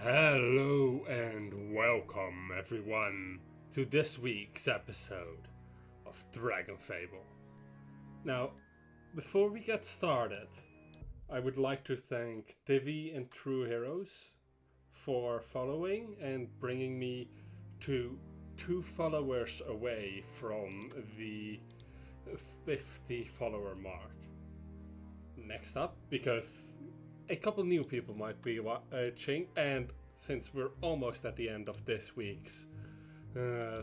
Hello and welcome everyone to this week's episode of Dragonfable. Now, before we get started, I would like to thank Divi and True Heroes for following and bringing me to 2 followers away from the 50 follower mark. Next up, because a couple new people might be watching, and since we're almost at the end of this week's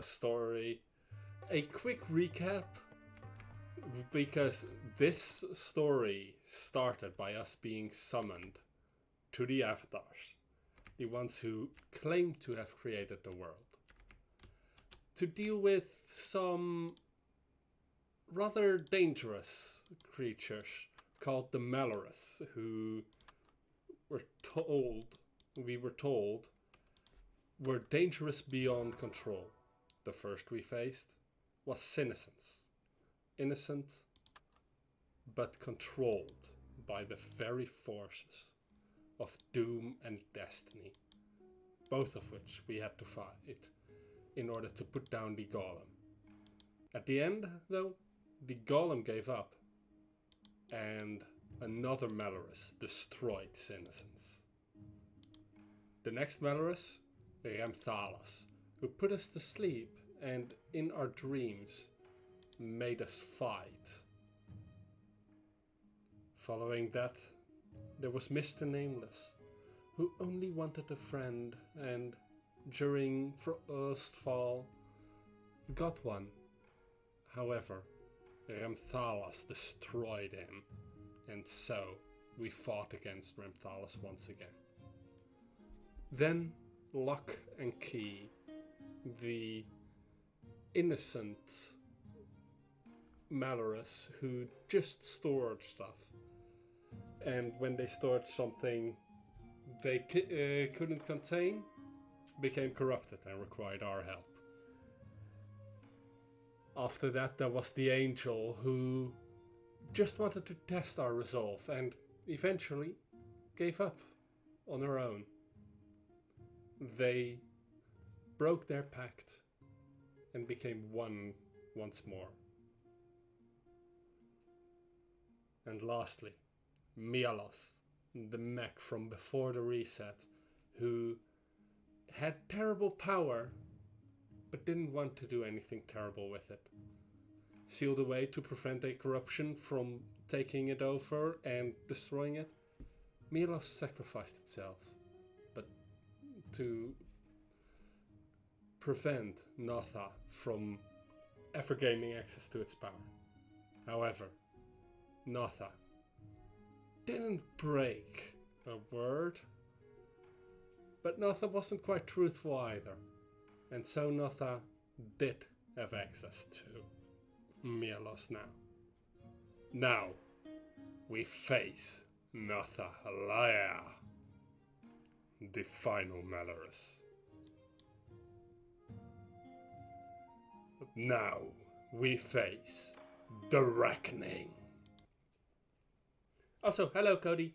story, a quick recap, because this story started by us being summoned to the avatars, the ones who claim to have created the world, to deal with some rather dangerous creatures called the Malorus, who we were told were dangerous beyond control. The first we faced was Senescence. Innocent, but controlled by the very forces of doom and destiny, both of which we had to fight in order to put down the golem. At the end, though, the golem gave up, and another Malorus destroyed Senescence. The next Malorus, Ramthalas, who put us to sleep and in our dreams made us fight. Following that, there was Mr. Nameless, who only wanted a friend and during Frostfall got one. However, Ramthalas destroyed him, and so we fought against Ramthalas once again. Then Lock and Key, the innocent Malorus who just stored stuff, and when they stored something they couldn't contain, became corrupted and required our help. After that, there was the Angel, who just wanted to test our resolve and eventually gave up on her own. They broke their pact and became one once more. And lastly, Mialos, the mech from before the reset, who had terrible power but didn't want to do anything terrible with it. Sealed away to prevent a corruption from taking it over and destroying it, Mialos sacrificed itself, but to prevent Notha from ever gaining access to its power. However, Notha didn't break a word, but Notha wasn't quite truthful either, and so Notha did have access to Mialos now. Now, we face Notha Ly'Ehr, the final Malorus. Now, we face the Reckoning. Also, hello Cody.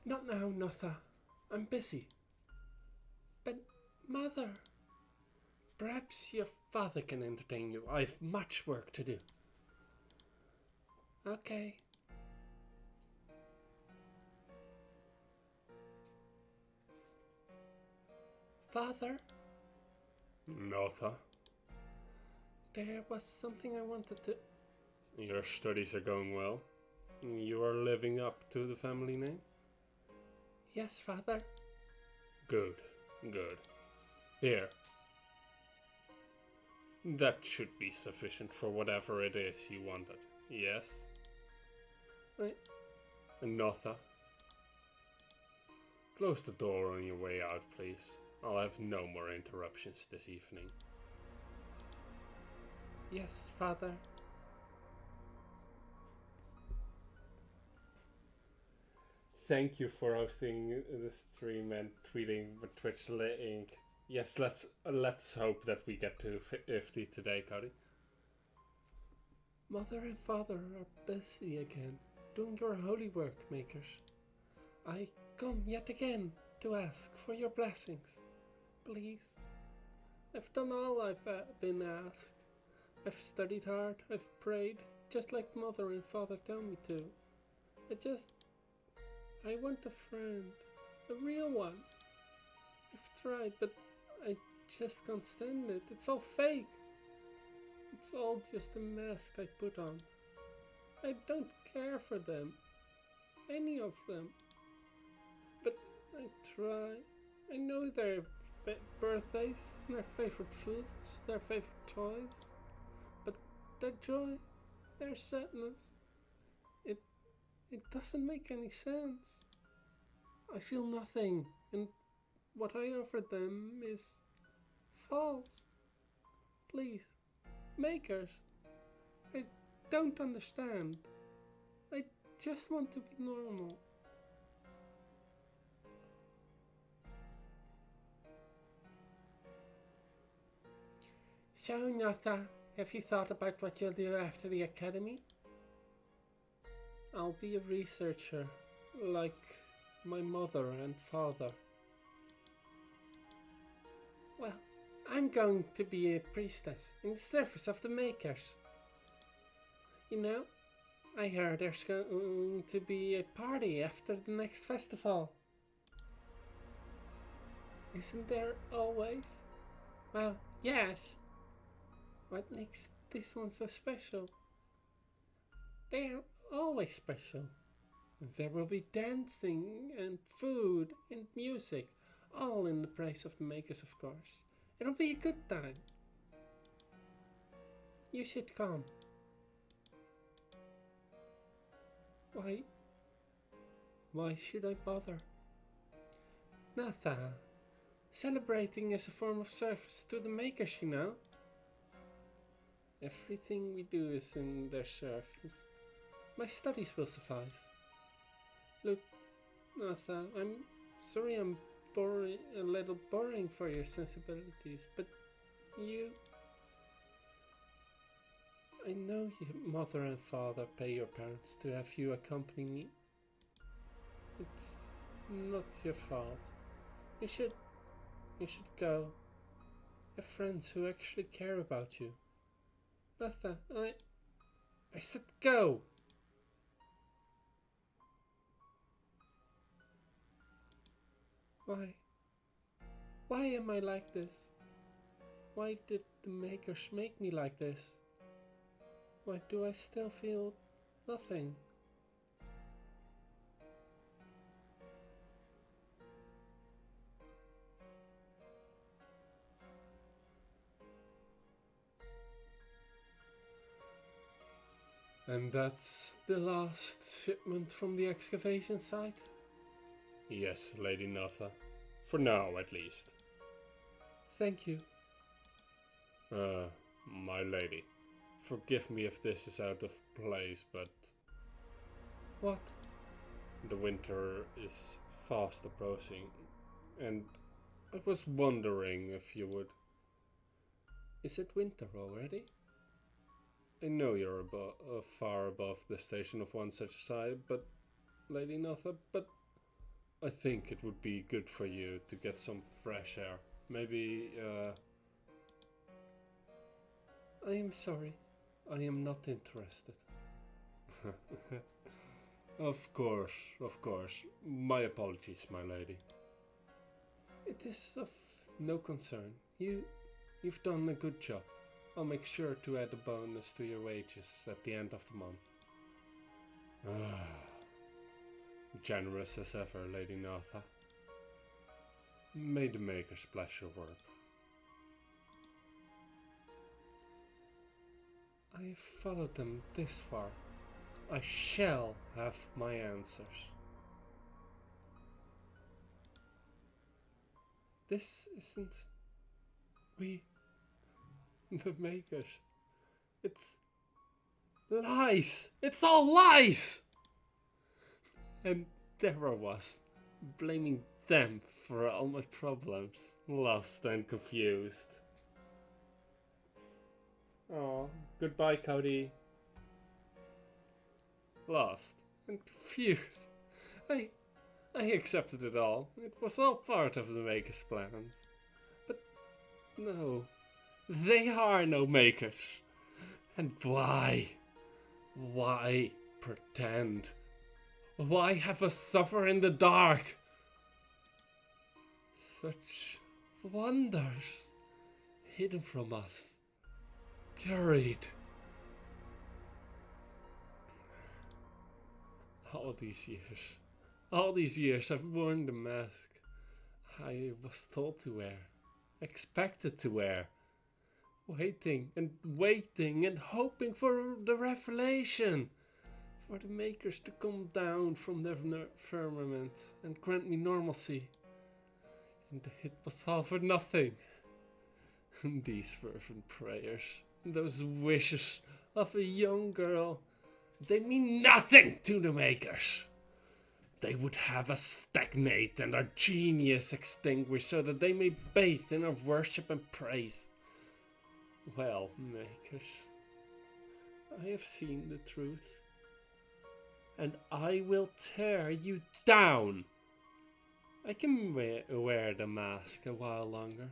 Not now, Notha. I'm busy. But, Mother, perhaps your father can entertain you. I've much work to do. Okay. Father? Notha? There was something I wanted to... Your studies are going well. You are living up to the family name? Yes, Father. Good, good. Here. That should be sufficient for whatever it is you wanted. Yes? Notha? Close the door on your way out, please. I'll have no more interruptions this evening. Yes, Father. Thank you for hosting the stream and tweeting with Twitch Inc. Yes, let's hope that we get to 50 today, Cody. Mother and father are busy again, doing your holy work, makers. I come yet again to ask for your blessings. Please. I've done all I've been asked. I've studied hard, I've prayed, just like mother and father tell me to. I want a friend, a real one. I've tried, but I just can't stand it. It's all fake. It's all just a mask I put on. I don't care for them. Any of them. But I try. I know their birthdays, their favorite foods, their favorite toys. But their joy, their sadness, it doesn't make any sense. I feel nothing, and what I offer them is false. Please, makers, I don't understand. I just want to be normal. So, Notha, have you thought about what you'll do after the academy? I'll be a researcher, like my mother and father. Well, I'm going to be a priestess in the service of the makers. You know, I heard there's going to be a party after the next festival. Isn't there always? Well, yes. What makes this one so special? They're always special. There will be dancing and food and music, all in the praise of the makers, of course. It'll be a good time. You should come. Why should I bother? Notha, celebrating is a form of service to the makers, you know. Everything we do is in their service. My studies will suffice. Look, Notha, I'm sorry I'm a little boring for your sensibilities, but I know your mother and father pay your parents to have you accompany me. It's not your fault. You should go. Have friends who actually care about you. Notha, I said go! Why? Why am I like this? Why did the makers make me like this? Why do I still feel nothing? And that's the last shipment from the excavation site? Yes, Lady Notha. For now, at least. Thank you. My lady. Forgive me if this is out of place, but... What? The winter is fast approaching, and I was wondering if you would... Is it winter already? I know you're far above the station of one such side, but... Lady Notha, but... I think it would be good for you to get some fresh air. Maybe, I am sorry. I am not interested. Of course. My apologies, my lady. It is of no concern. You've done a good job. I'll make sure to add a bonus to your wages at the end of the month. Generous as ever, Lady Notha. May the makers bless your work. I have followed them this far. I shall have my answers. This isn't... the makers. It's lies! It's all lies! And there I was, blaming them for all my problems, lost and confused. Oh, goodbye, Cody. Lost and confused. I accepted it all. It was all part of the Maker's plan. But no, they are no Makers. And why? Why pretend? Why have us suffer in the dark? Such wonders hidden from us, buried. All these years I've worn the mask I was told to wear, expected to wear, waiting and hoping for the revelation, for the Makers to come down from their firmament and grant me normalcy. And it was all for nothing. These fervent prayers, those wishes of a young girl, they mean nothing to the Makers. They would have us stagnate and our genius extinguished so that they may bathe in our worship and praise. Well, Makers, I have seen the truth, and I will tear you down. I can wear the mask a while longer.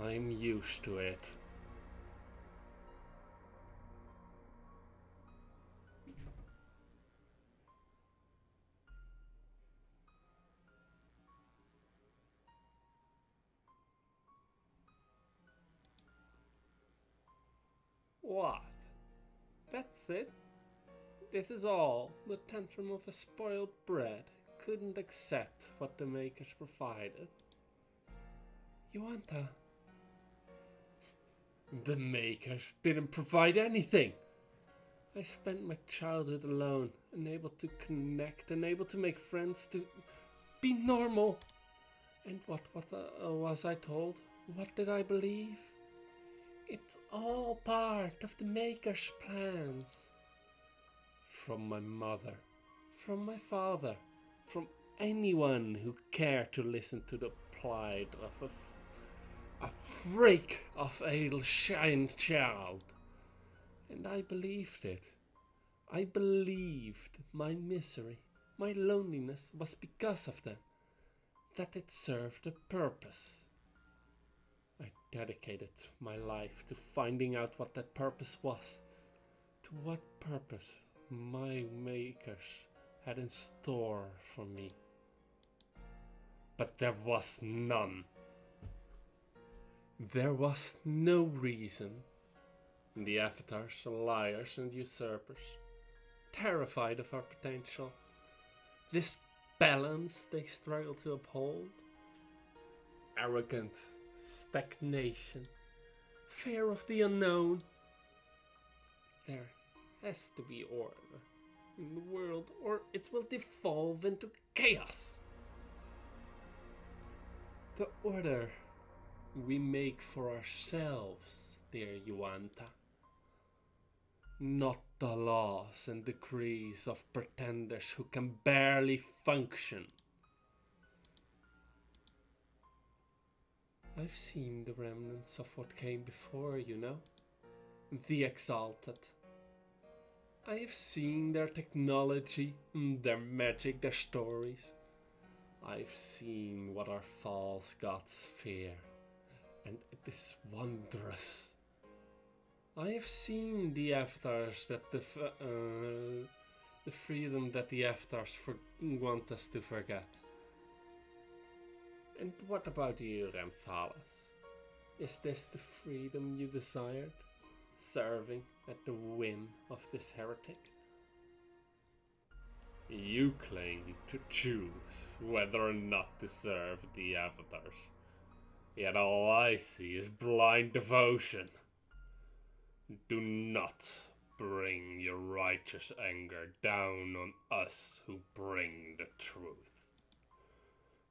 I'm used to it. What? That's it? This is all? The tantrum of a spoiled brat couldn't accept what the Makers provided? Yuanta. The Makers didn't provide anything. I spent my childhood alone, unable to connect, unable to make friends, to be normal. And what was I told? What did I believe? It's all part of the Maker's plans. From my mother, from my father, from anyone who cared to listen to the plight of a freak of a child. And I believed it. I believed my misery, my loneliness was because of them, that it served a purpose. I dedicated my life to finding out what that purpose was, to what purpose my Makers had in store for me. But there was none. There was no reason. The avatars, liars and usurpers, terrified of our potential, this balance they struggle to uphold, arrogant stagnation, fear of the unknown. There has to be order in the world, or it will devolve into chaos. The order we make for ourselves, dear Yuanta, not the laws and decrees of pretenders who can barely function. I've seen the remnants of what came before, you know? The exalted. I have seen their technology, their magic, their stories. I've seen what our false gods fear, and it is wondrous. I have seen the avatars that the freedom that the avatars want us to forget. And what about you, Ramthalis? Is this the freedom you desired? Serving at the whim of this heretic? You claim to choose whether or not to serve the avatars. Yet all I see is blind devotion. Do not bring your righteous anger down on us who bring the truth.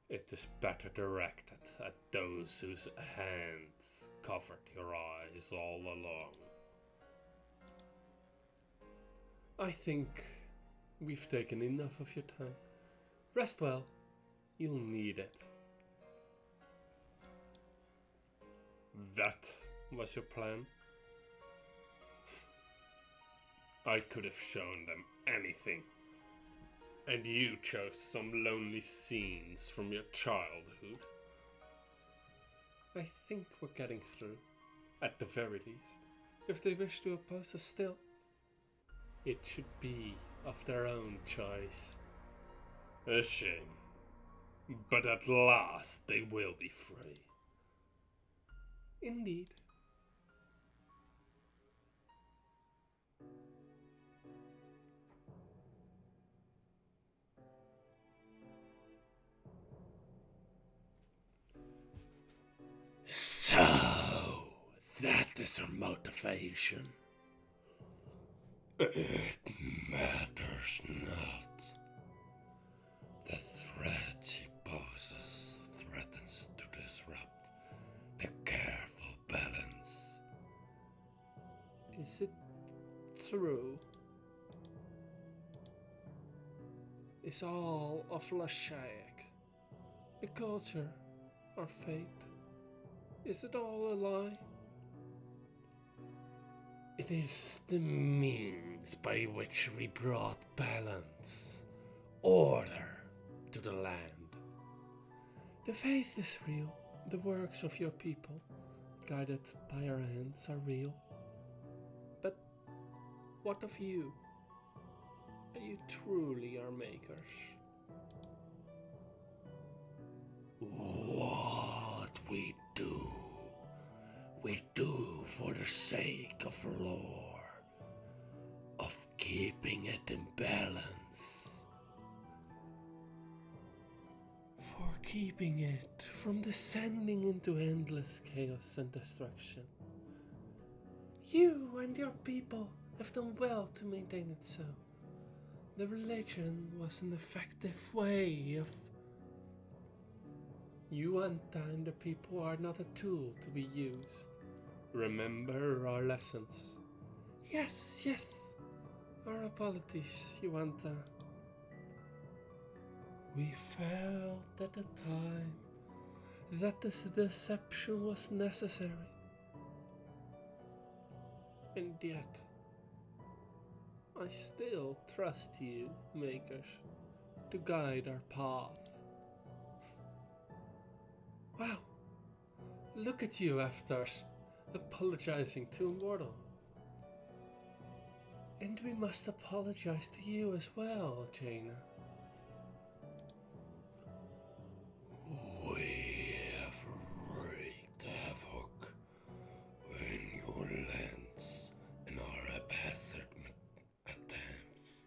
It is better directed at those whose hands covered your eyes all along. I think we've taken enough of your time. Rest well. you'll need it. That was your plan? I could have shown them anything. And you chose some lonely scenes from your childhood. I think we're getting through, at the very least. If they wish to oppose us still, it should be of their own choice. A shame. But at last they will be free. Indeed. So, that is her motivation. It matters not. The threat she poses threatens to disrupt the careful balance. Is it true? Is all of Ly'Ehr a culture or fate? Is it all a lie? It is the means by which we brought balance, order to the land. The faith is real, the works of your people, guided by our hands, are real. But what of you? Are you truly our makers? What we do for the sake of lore, of keeping it in balance, for keeping it from descending into endless chaos and destruction. You and your people have done well to maintain it so. The religion was an effective way of... You and the people are not a tool to be used. Remember our lessons. Yes. Our apologies, Yuanta. We felt at the time that this deception was necessary. And yet, I still trust you, makers, to guide our path. Wow, look at you after apologizing to Immortal. And we must apologize to you as well, Jaina. We have wreaked havoc in your lands in our haphazard attempts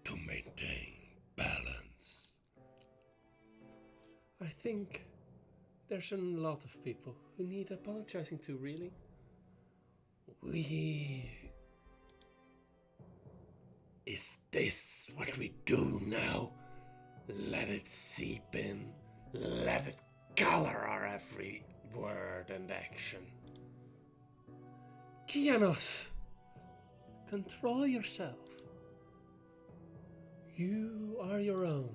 to maintain balance. I think there's a lot of people who need apologizing to, really. Is this what we do now? Let it seep in. Let it color our every word and action. Kianos! Control yourself. You are your own.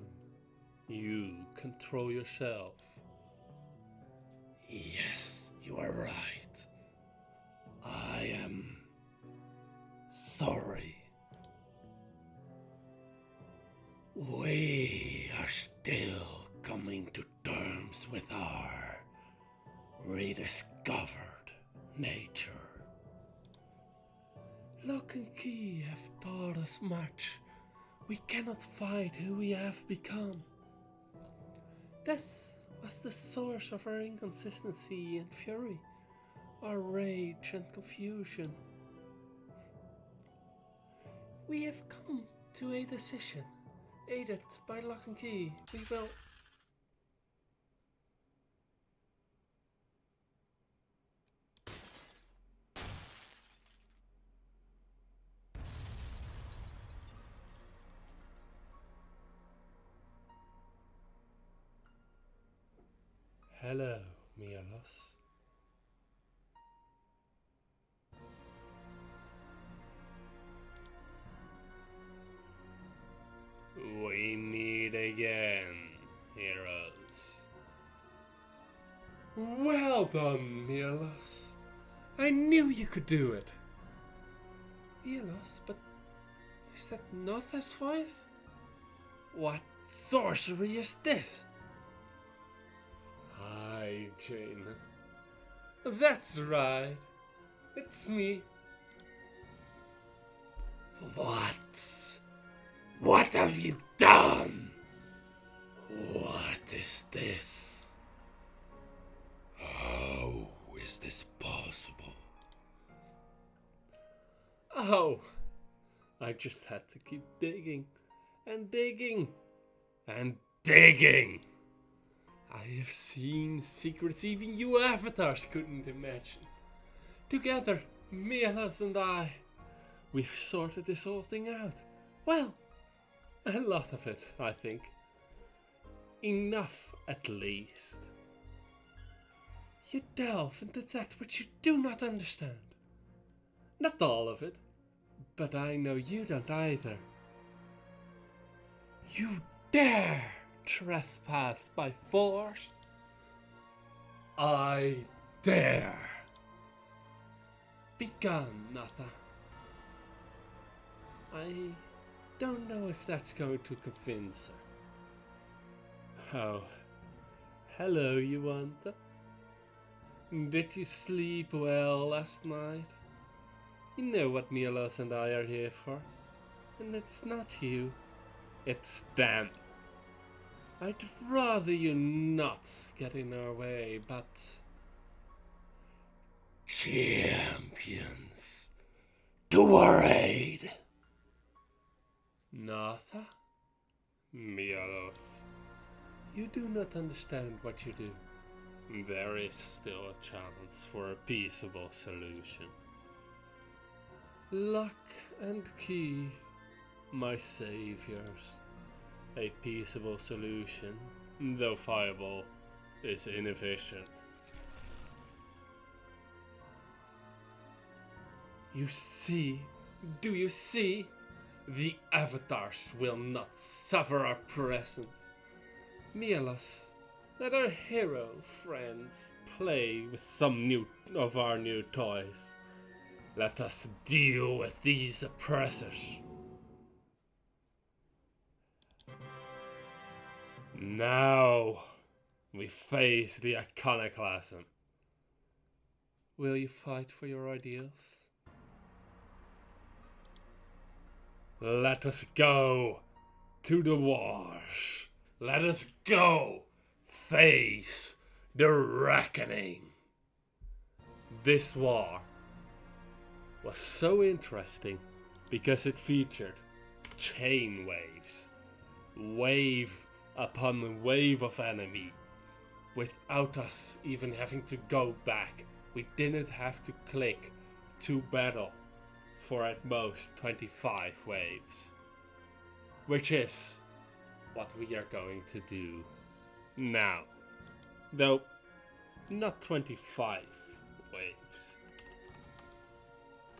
You control yourself. Yes, you are right. I am sorry. We are still coming to terms with our rediscovered nature. Lock and Key have taught us much. We cannot fight who we have become. This was the source of our inconsistency and fury, our rage and confusion. We have come to a decision. Aided by Lock and Key, we will... Hello, Mielos. We meet again, heroes. Well done, Mielos. I knew you could do it. Mielos, but is that Notha's voice? What sorcery is this? Hi, Jane. That's right. It's me. What have you done? What is this? How is this possible? Oh, I just had to keep digging and digging and digging. I have seen secrets even you avatars couldn't imagine. Together, Mielos and I, we've sorted this whole thing out. Well, a lot of it, I think. Enough, at least. You delve into that which you do not understand. Not all of it, but I know you don't either. You dare trespass by force? I dare. Begone, Notha. I don't know if that's going to convince her. Oh, hello, Yuanta. Did you sleep well last night? You know what Mielos and I are here for. And it's not you, it's them. I'd rather you not get in our way, but... Champions, to our aid! Notha? Mielos, you do not understand what you do. There is still a chance for a peaceable solution. Lock and key, my saviors. A peaceable solution, though viable, is inefficient. You see? Do you see? The avatars will not suffer our presence. Mielos, let our hero friends play with some of our new toys. Let us deal with these oppressors. Now we face the iconoclasm. Will you fight for your ideals? Let us go to the wars. Let us go face the reckoning. This war was so interesting because it featured chain waves. Wave upon wave of enemy. Without us even having to go back. We didn't have to click to battle for at most 25 waves. Which is what we are going to do now. Though, not 25 waves.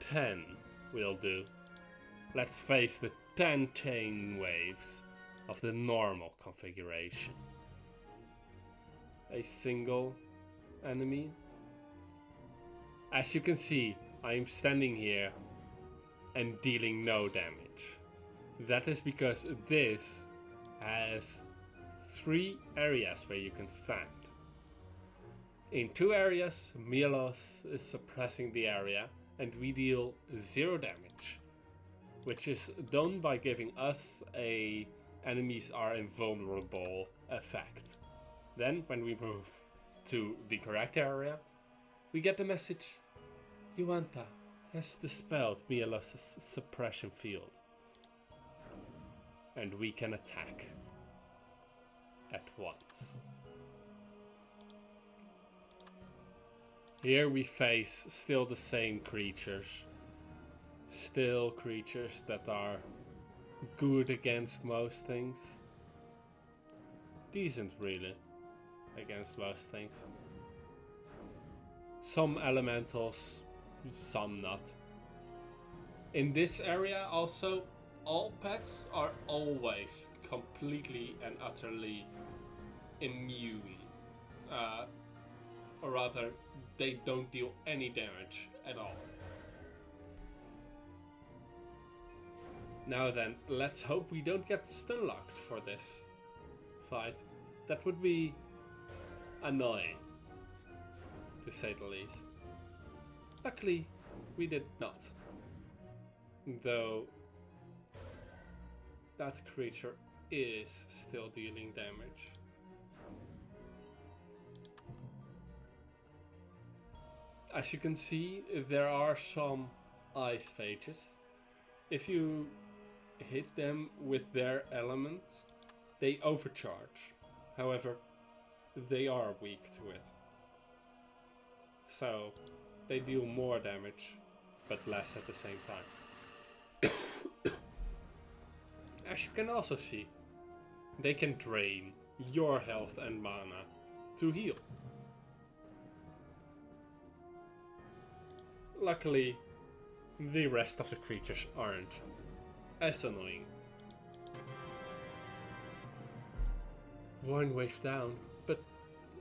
10 will do. Let's face the 10 chain waves of the normal configuration. A single enemy. As you can see, I am standing here and dealing no damage. That is because this has 3 areas where you can stand. In 2 areas, Mielos is suppressing the area and we deal 0 damage, which is done by giving us a enemies are invulnerable effect. Then, when we move to the correct area, we get the message, Yuanta has dispelled Mielos' suppression field. And we can attack at once. Here we face still the same creatures. Still creatures that are good against most things. Decent, really, against most things. Some elementals, some not. In this area also, all pets are always completely and utterly immune Or rather, they don't deal any damage at all. Now then, let's hope we don't get stun locked for this fight. That would be annoying, to say the least. Luckily, we did not. Though that creature is still dealing damage. As you can see, there are some ice phages. If you hit them with their element, they overcharge. However, they are weak to it. So, they deal more damage, but less at the same time. As you can also see, they can drain your health and mana to heal. Luckily, the rest of the creatures aren't as annoying. One wave down, but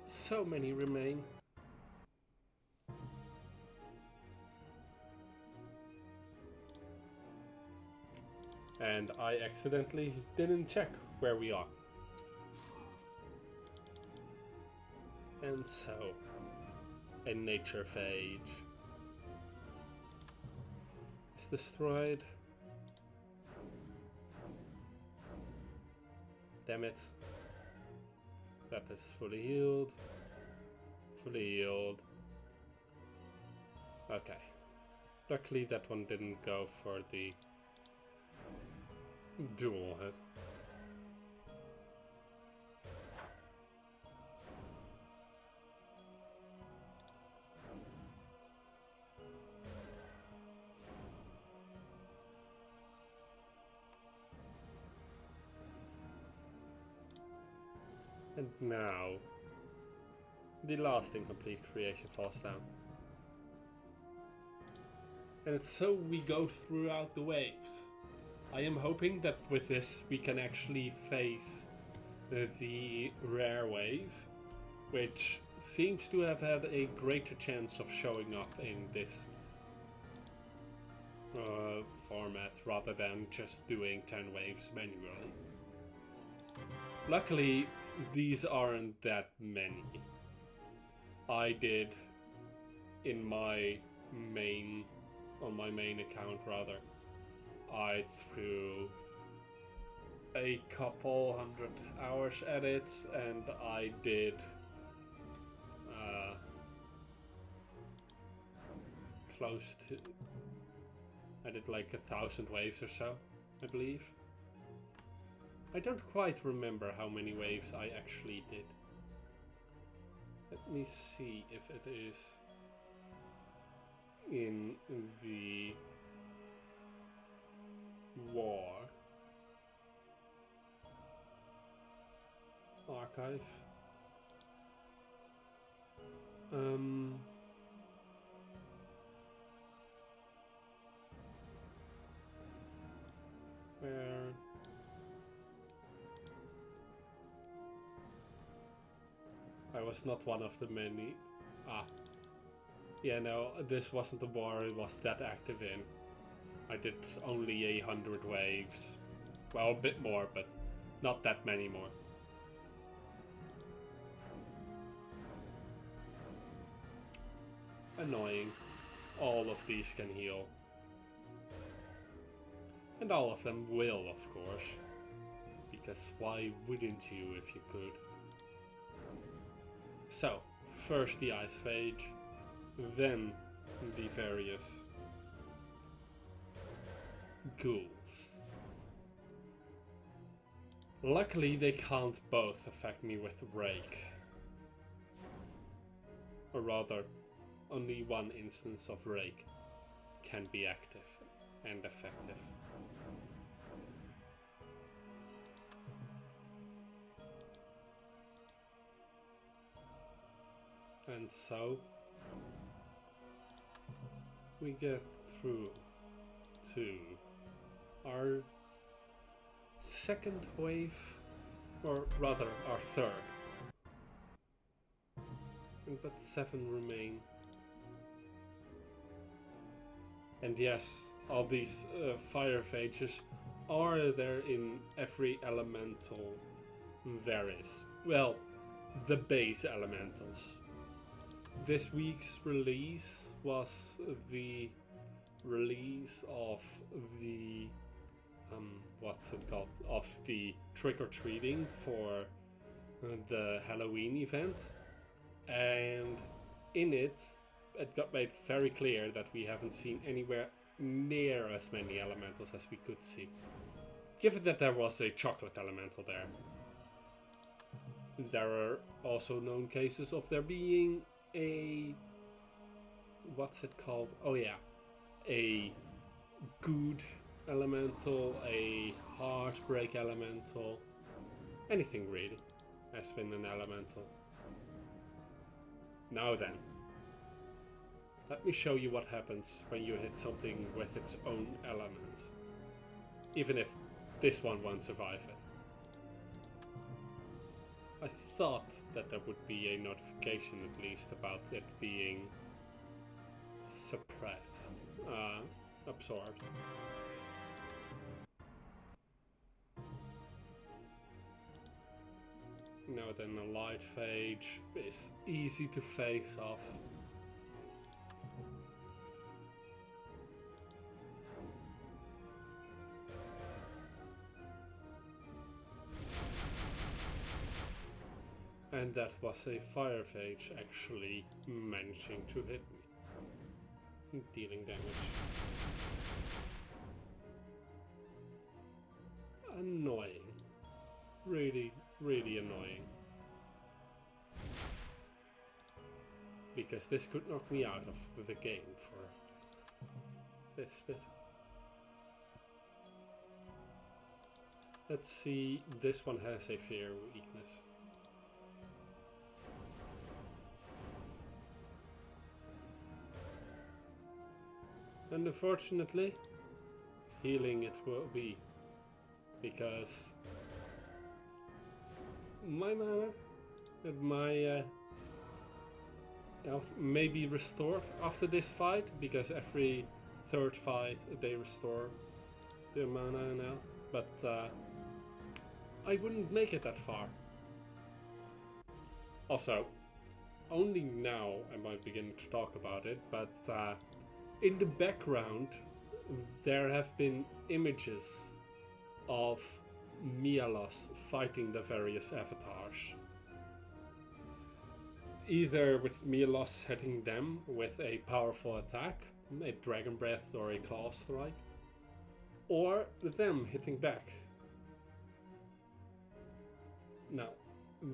so many remain. And I accidentally didn't check where we are. And so, a nature phage is destroyed. Damn it. That is fully healed. Fully healed. Okay. Luckily that one didn't go for the dual hit. And now, the last incomplete creation falls down. And it's so we go throughout the waves. I am hoping that with this we can actually face the rare wave, which seems to have had a greater chance of showing up in this format rather than just doing 10 waves manually. Luckily, these aren't that many. I did on my main account rather, I threw a couple hundred hours at it, and I did close to, I did like 1,000 waves or so, I believe. I don't quite remember how many waves I actually did. Let me see if it is in the war archive. Where I was not one of the many. Yeah, no, this wasn't the war I was that active in. I did only 100 waves. Well, a bit more, but not that many more. Annoying. All of these can heal. And all of them will, of course. Because why wouldn't you if you could? So, first the Ice Phage, then the various ghouls. Luckily they can't both affect me with Rake. Or rather, only one instance of Rake can be active and effective. And so we get through to our second wave, or rather our third. but 7 remain. And yes, all these fire phages are there in every elemental there is. Well, the base elementals. This week's release was the release of the what's it called? Of the trick-or-treating for the Halloween event, and in it got made very clear that we haven't seen anywhere near as many elementals as we could see. Given that there was a chocolate elemental there. There are also known cases of there being a... what's it called? Oh yeah. A good elemental, a heartbreak elemental. Anything really has been an elemental. Now then. Let me show you what happens when you hit something with its own element. Even if this one won't survive it. I thought that there would be a notification at least about it being suppressed, absorbed. Now then, a light phage is easy to face off. And that was a fire phage actually managing to hit me, dealing damage. Annoying. Really, really annoying. Because this could knock me out of the game for this bit. Let's see, this one has a fear weakness. And unfortunately, healing it will be, because my mana and my health may be restored after this fight, because every third fight they restore their mana and health, but I wouldn't make it that far. Also, only now am I beginning to talk about it, but in the background, there have been images of Mialos fighting the various avatars. Either with Mialos hitting them with a powerful attack, a Dragon Breath or a Claw Strike, or them hitting back. Now,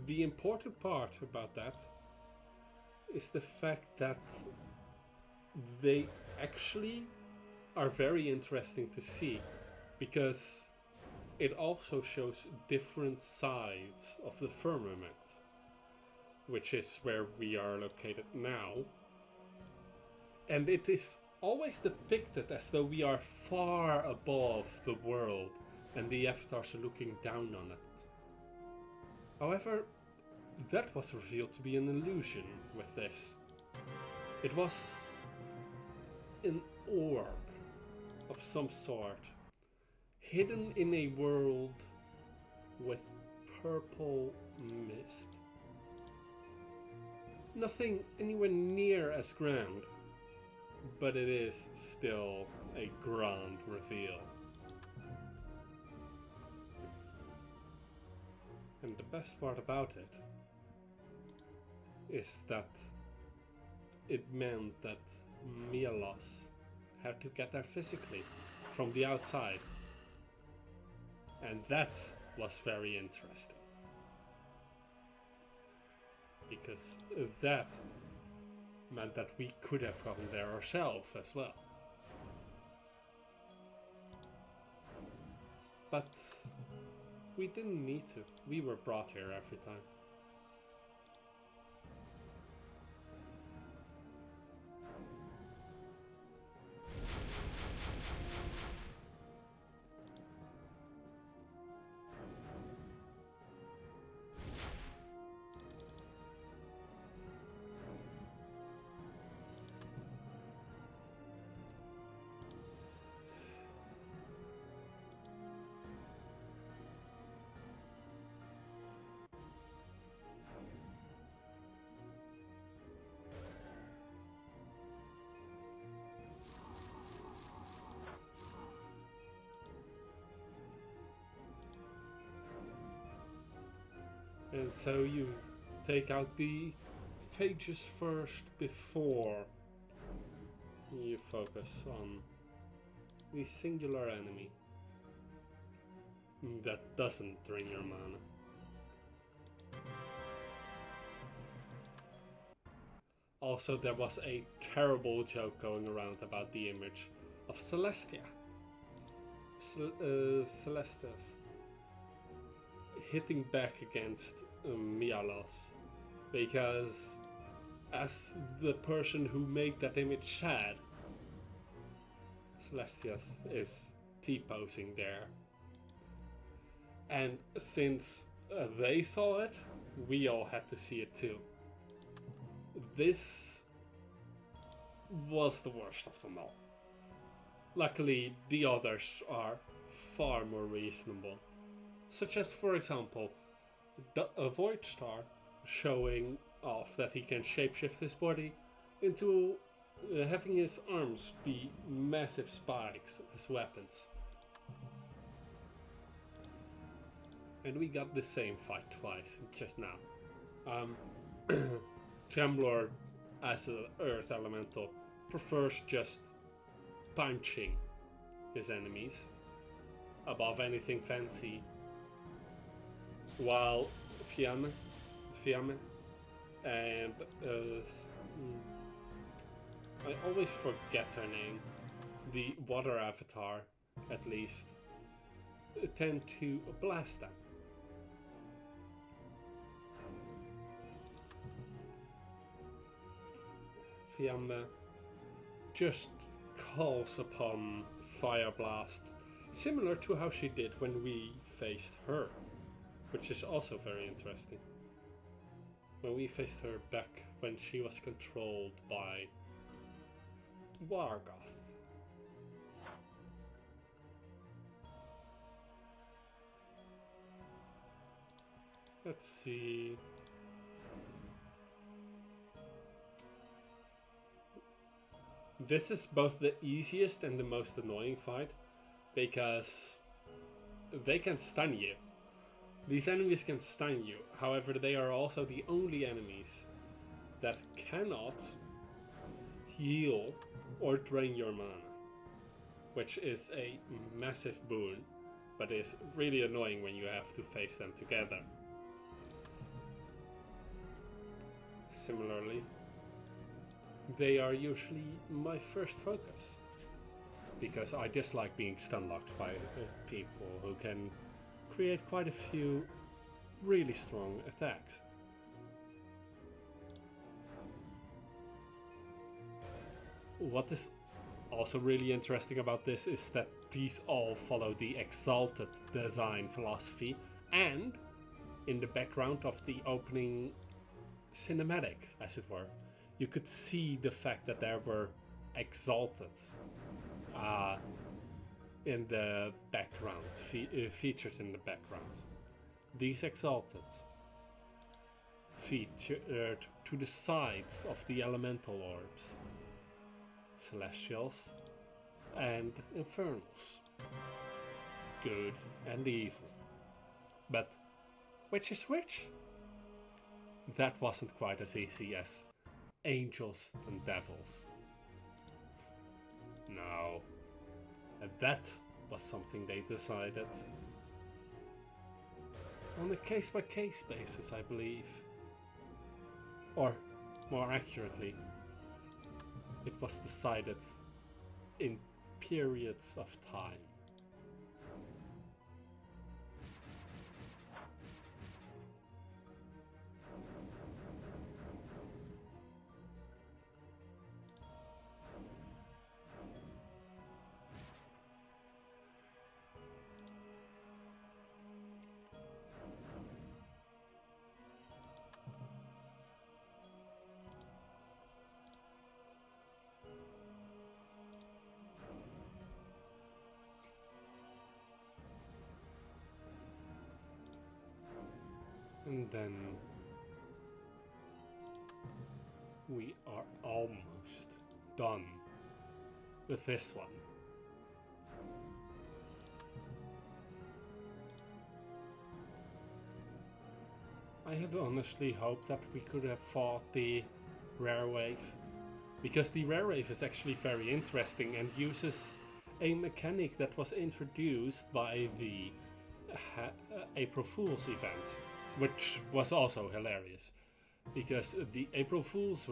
the important part about that is the fact that they actually are very interesting to see, because it also shows different sides of the firmament, which is where we are located now, and it is always depicted as though we are far above the world and the avatars are looking down on it. However, that was revealed to be an illusion with this. It was an orb of some sort, hidden in a world with purple mist. Nothing anywhere near as grand, but it is still a grand reveal. And the best part about it is that it meant that Mialos had to get there physically from the outside. And that was very interesting. Because that meant that we could have gotten there ourselves as well. But we didn't need to. We were brought here every time. And so you take out the phages first before you focus on the singular enemy that doesn't drain your mana. Also, there was a terrible joke going around about the image of Celestia. Celestis hitting back against Mialos, because as the person who made that image sad, Celestias is T-posing there. And since they saw it, we all had to see it too. This was the worst of them all. Luckily, the others are far more reasonable. Such as, for example, a Void Star showing off that he can shapeshift his body into having his arms be massive spikes as weapons. And we got the same fight twice, just now. Tremblor, as an Earth Elemental, prefers just punching his enemies above anything fancy, while Fiamme and I always forget her name, the water avatar at least, tend to blast them. Fiamme just calls upon fire blasts, similar to how she did when we faced her, which is also very interesting. When we faced her back when she was controlled by Wargoth. Let's see. This is both the easiest and the most annoying fight, because they can stun you. These enemies can stun you, however they are also the only enemies that cannot heal or drain your mana, which is a massive boon, but is really annoying when you have to face them together. Similarly, they are usually my first focus, because I dislike being stun locked by people who can create quite a few really strong attacks. What is also really interesting about this is that these all follow the Exalted design philosophy, and in the background of the opening cinematic, as it were, you could see the fact that there were Exalted in the background, featured in the background. These Exalted featured to the sides of the elemental orbs, Celestials and Infernals, good and evil. But which is which? That wasn't quite as easy as angels and devils. No, that was something they decided on a case-by-case basis, I believe. Or, more accurately, it was decided in periods of time. And then we are almost done with this one. I had honestly hoped that we could have fought the rare wave, because the rare wave is actually very interesting and uses a mechanic that was introduced by the April Fool's event, which was also hilarious, because the April Fool's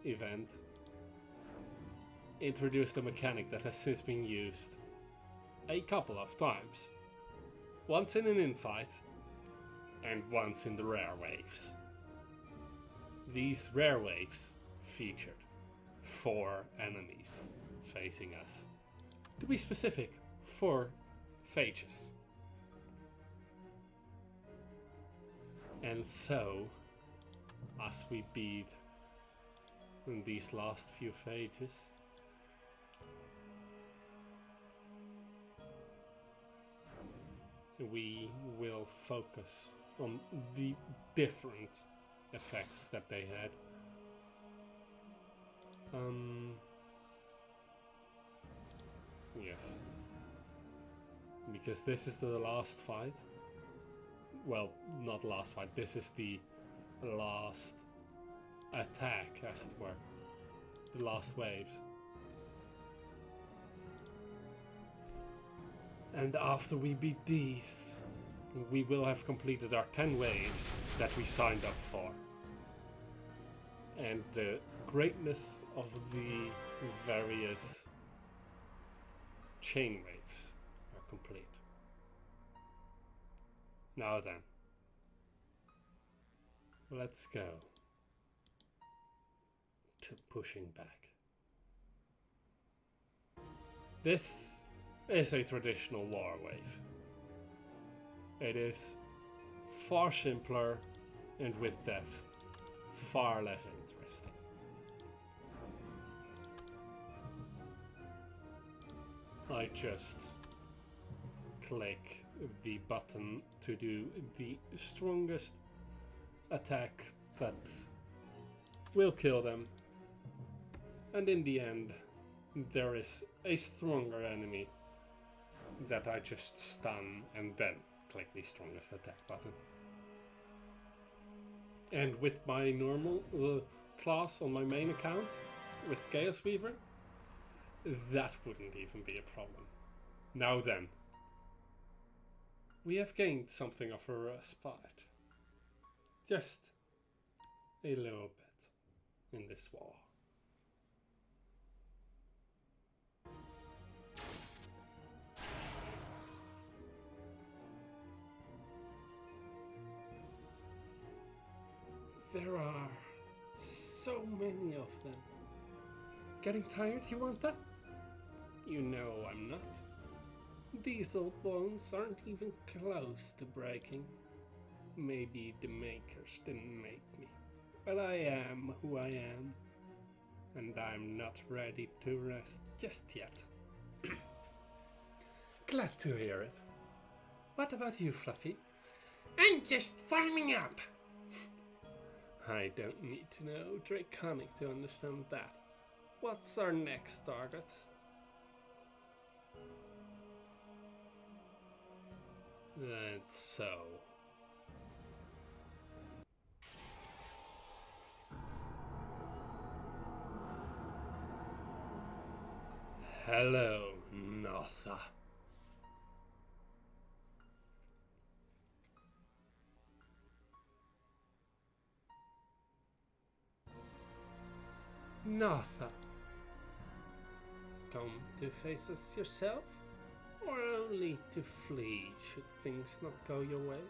event introduced a mechanic that has since been used a couple of times. Once in an infight, and once in the rare waves. These rare waves featured 4 enemies facing us. To be specific, 4 phages. And so, as we beat in these last few phages, we will focus on the different effects that they had. Yes. Because this is the last fight. Well, not last fight, this is the last attack, as it were. The last waves. And after we beat these, we will have completed our 10 waves that we signed up for. And the greatness of the various chain waves are complete. Now then, let's go to pushing back. This is a traditional war wave. It is far simpler and with that far less interesting. I just click the button to do the strongest attack that will kill them, and in the end there is a stronger enemy that I just stun and then click the strongest attack button. And with my normal class on my main account with Chaos Weaver, that wouldn't even be a problem. Now then, we have gained something of a respite. Just a little bit in this war. There are so many of them. Getting tired, you want that? You know I'm not. These old bones aren't even close to breaking. Maybe the makers didn't make me, but I am who I am, and I'm not ready to rest just yet. Glad to hear it. What about you, Fluffy? I'm just warming up. I don't need to know Draconic to understand that. What's our next target? That's so. Hello, Notha. Notha. Come to face us yourself? Or only to flee should things not go your way?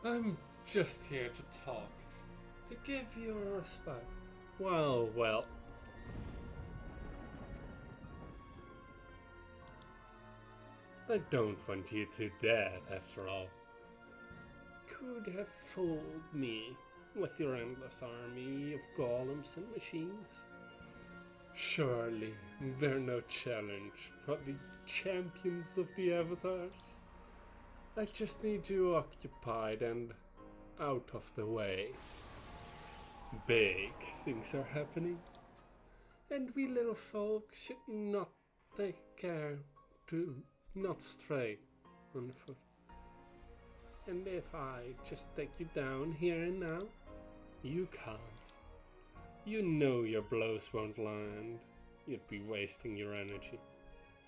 I'm just here to talk, to give you a respite. Well. I don't want you to dead, after all. Could have fooled me with your endless army of golems and machines. Surely they're no challenge for the champions of the avatars. I just need you occupied and out of the way. Big things are happening, and we little folk should not take care to not stray on foot. And if I just take you down here and now, you can't. You know your blows won't land. You'd be wasting your energy.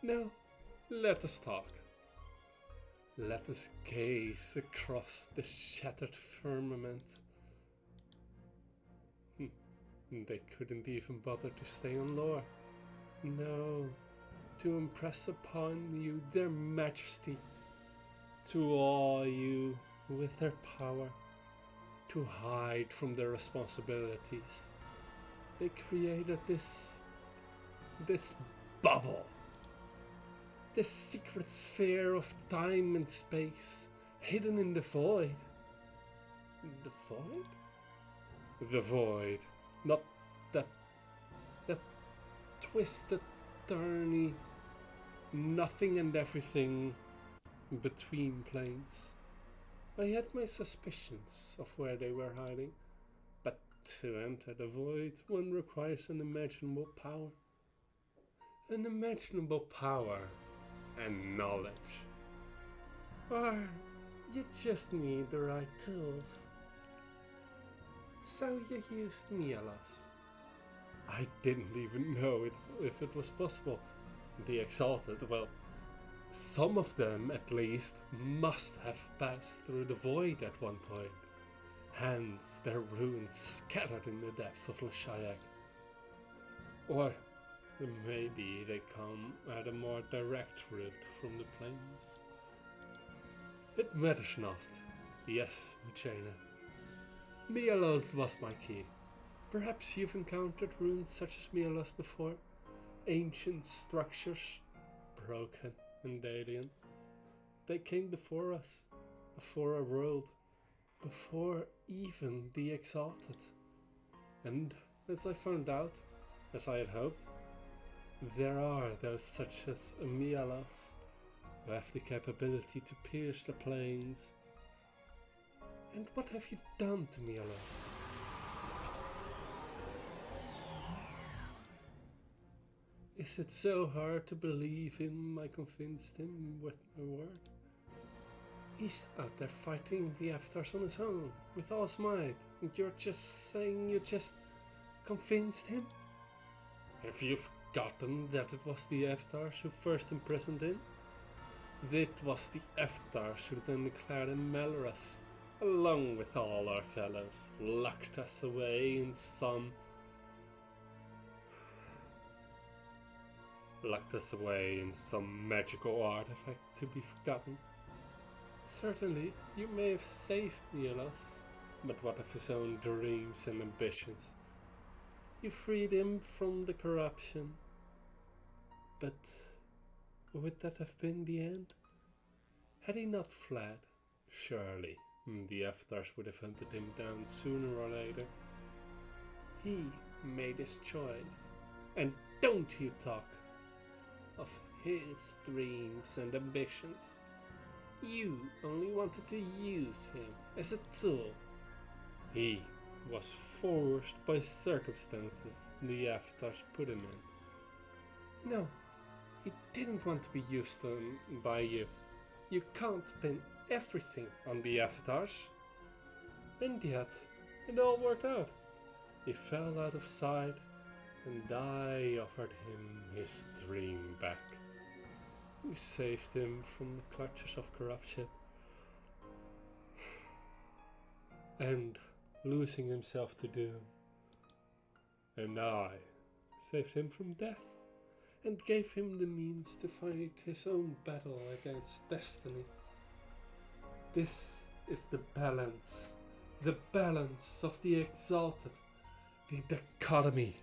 No, let us talk. Let us gaze across the shattered firmament. They couldn't even bother to stay on Ly'Ehr. No, to impress upon you their majesty, to awe you with their power, to hide from their responsibilities. They created this bubble, this secret sphere of time and space, hidden in the void. The void? The void, not that twisted, turny, nothing and everything between planes. I had my suspicions of where they were hiding, but to enter the void one requires an imaginable power. An imaginable power and knowledge. Or you just need the right tools. So you used me a lot. I didn't even know if it was possible. The Exalted, well, some of them at least must have passed through the void at one point. Hence their ruins scattered in the depths of Ly'Ehr. Or maybe they come at a more direct route from the plains. It matters not. Yes, Uchena. Mialos was my key. Perhaps you've encountered ruins such as Mialos before? Ancient structures, broken and alien. They came before us, before our world, before even the Exalted. And as I found out, as I had hoped, there are those such as Mialos who have the capability to pierce the plains. And what have you done to Mialos? Is it so hard to believe him? I convinced him with my word. He's out there fighting the Avatars on his own, with all his might, and you're just saying you just convinced him? Have you forgotten that it was the Avatars who first imprisoned him? It was the Avatars who then declared him malorous, along with all our fellows, locked us away in some magical artifact to be forgotten. Certainly, you may have saved Mialos, but what of his own dreams and ambitions? You freed him from the corruption, but would that have been the end? Had he not fled, surely the Avatars would have hunted him down sooner or later. He made his choice, and don't you talk of his dreams and ambitions. You only wanted to use him as a tool. He was forced by circumstances the Avatars put him in. No, he didn't want to be used by you. You can't pin everything on the Avatars. And yet, it all worked out. He fell out of sight, and I offered him his dream back. We saved him from the clutches of corruption and losing himself to doom. And I saved him from death and gave him the means to fight his own battle against destiny. This is the balance of the Exalted, the dichotomy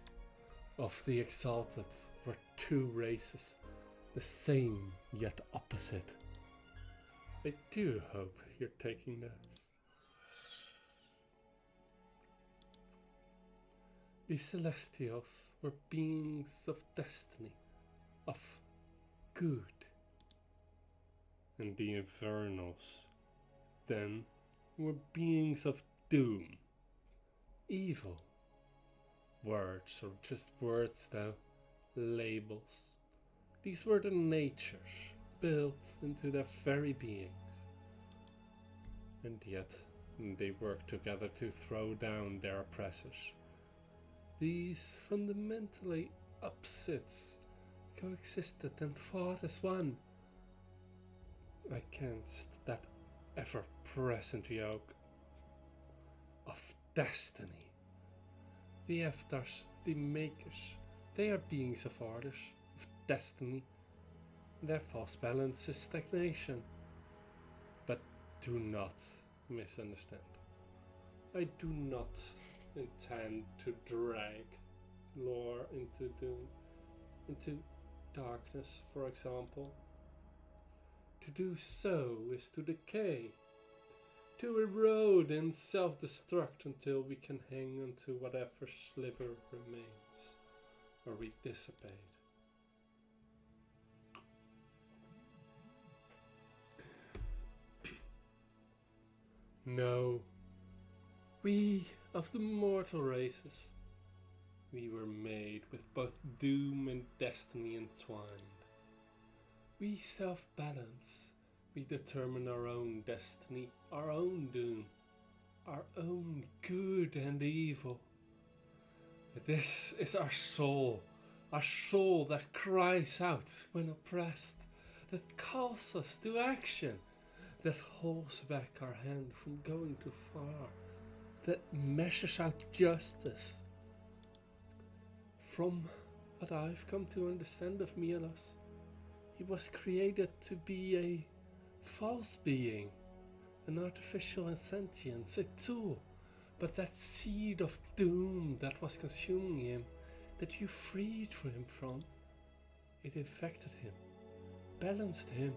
of the Exalted, were two races, the same yet opposite. I do hope you're taking notes. The Celestials were beings of destiny, of good. And the Infernals, then, were beings of doom, evil. Words are just words though, labels. These were the natures built into their very beings. and yet they work together to throw down their oppressors. These fundamentally opposites coexisted and fought as one against that ever-present yoke of destiny. The Eftars, the makers, they are beings of orders, of destiny. Their false balance is stagnation. But do not misunderstand. I do not intend to drag lore into doom, into darkness, for example. To do so is to decay, to erode and self-destruct until we can hang onto whatever sliver remains, or we dissipate. No, we of the mortal races, we were made with both doom and destiny entwined. We self-balance, we determine our own destiny, our own doom, our own good and evil. This is our soul that cries out when oppressed, that calls us to action, that holds back our hand from going too far, that measures out justice. From what I've come to understand of Mielos, he was created to be a false being, an artificial sentience, a tool, but that seed of doom that was consuming him, that you freed him from, it infected him, balanced him,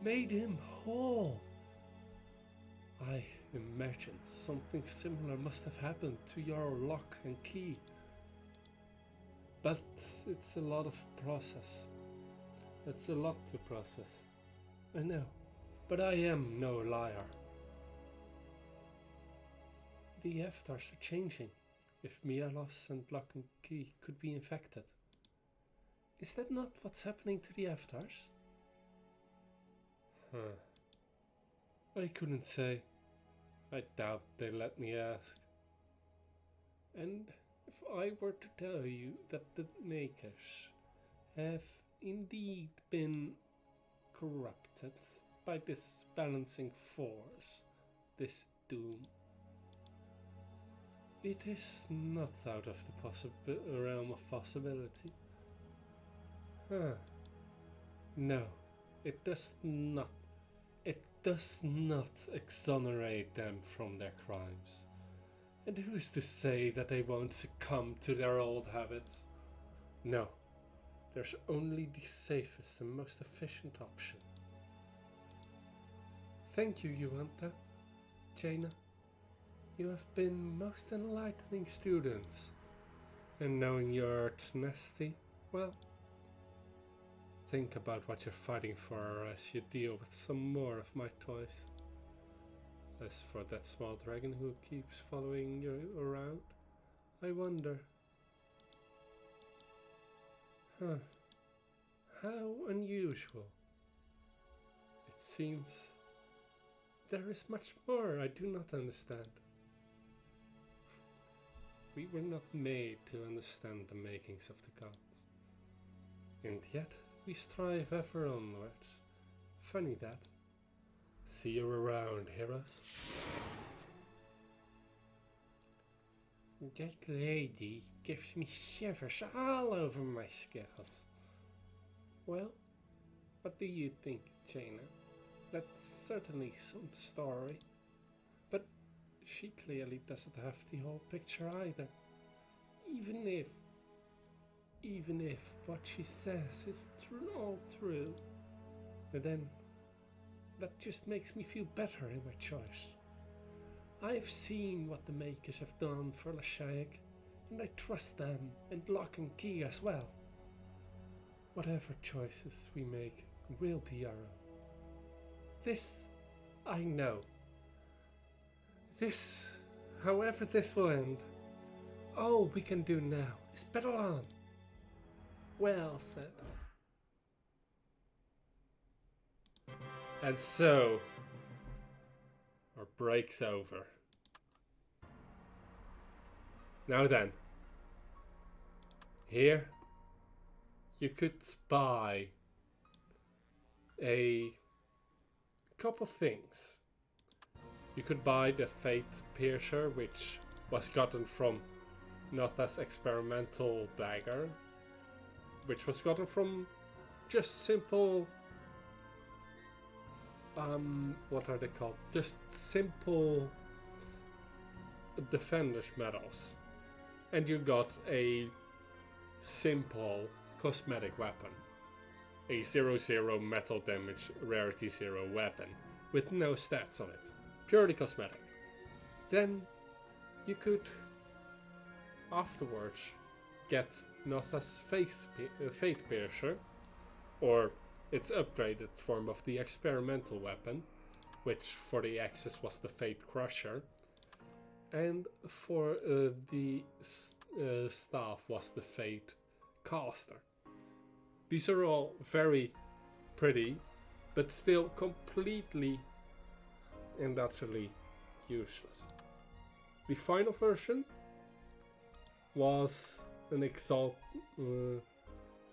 made him whole. I imagine something similar must have happened to your lock and key. But it's a lot of process. It's a lot to process. I know, but I am no liar. The Eftars are changing. If Mielos and lock and key could be infected. Is that not what's happening to the Eftars? I couldn't say. I doubt they let me ask. And if I were to tell you that the makers have indeed been corrupted by this balancing force, this doom, it is not out of the realm of possibility. No, it does not. It does not exonerate them from their crimes. And who's to say that they won't succumb to their old habits? No, there's only the safest and most efficient option. Thank you, Yuanta, Jaina. You have been most enlightening students. And knowing your tenacity, well, think about what you're fighting for as you deal with some more of my toys. As for that small dragon who keeps following you around, I wonder. How unusual. It seems there is much more I do not understand. We were not made to understand the makings of the gods. And yet we strive ever onwards. Funny that. See you around, heroes. That lady gives me shivers all over my skills. Well, what do you think, Jaina? That's certainly some story. But she clearly doesn't have the whole picture either. Even if what she says is all true, then that just makes me feel better in my choice. I've seen what the makers have done for Ly'Ehr, and I trust them and Lock and Key as well. Whatever choices we make will be our own. This, I know. This, however this will end, all we can do now is battle on. Well said. And so, our breaks over. Now then, here you could buy a couple things. You could buy the Fate Piercer, which was gotten from Notha's experimental dagger, which was gotten from just simple what are they called? Just simple defender's medals. And you got a simple cosmetic weapon. A 0/0 metal damage rarity 0 weapon with no stats on it. Purely cosmetic. Then you could afterwards get Notha's Fate Piercer, or its upgraded form of the experimental weapon, which for the Axis was the Fate Crusher, and for the staff was the Fate Caster. These are all very pretty, but still completely and utterly useless. The final version was an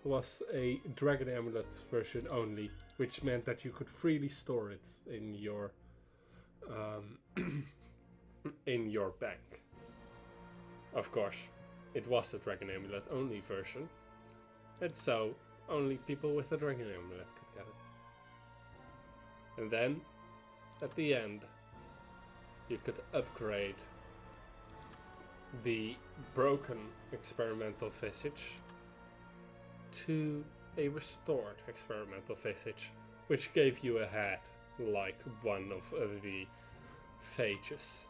was a Dragon Amulet version only, which meant that you could freely store it in your in your bank. Of course, it was the Dragon Amulet only version, and so only people with a Dragon Amulet could get it. And then, at the end, you could upgrade the broken experimental visage to a restored experimental visage, which gave you a head like one of the phages.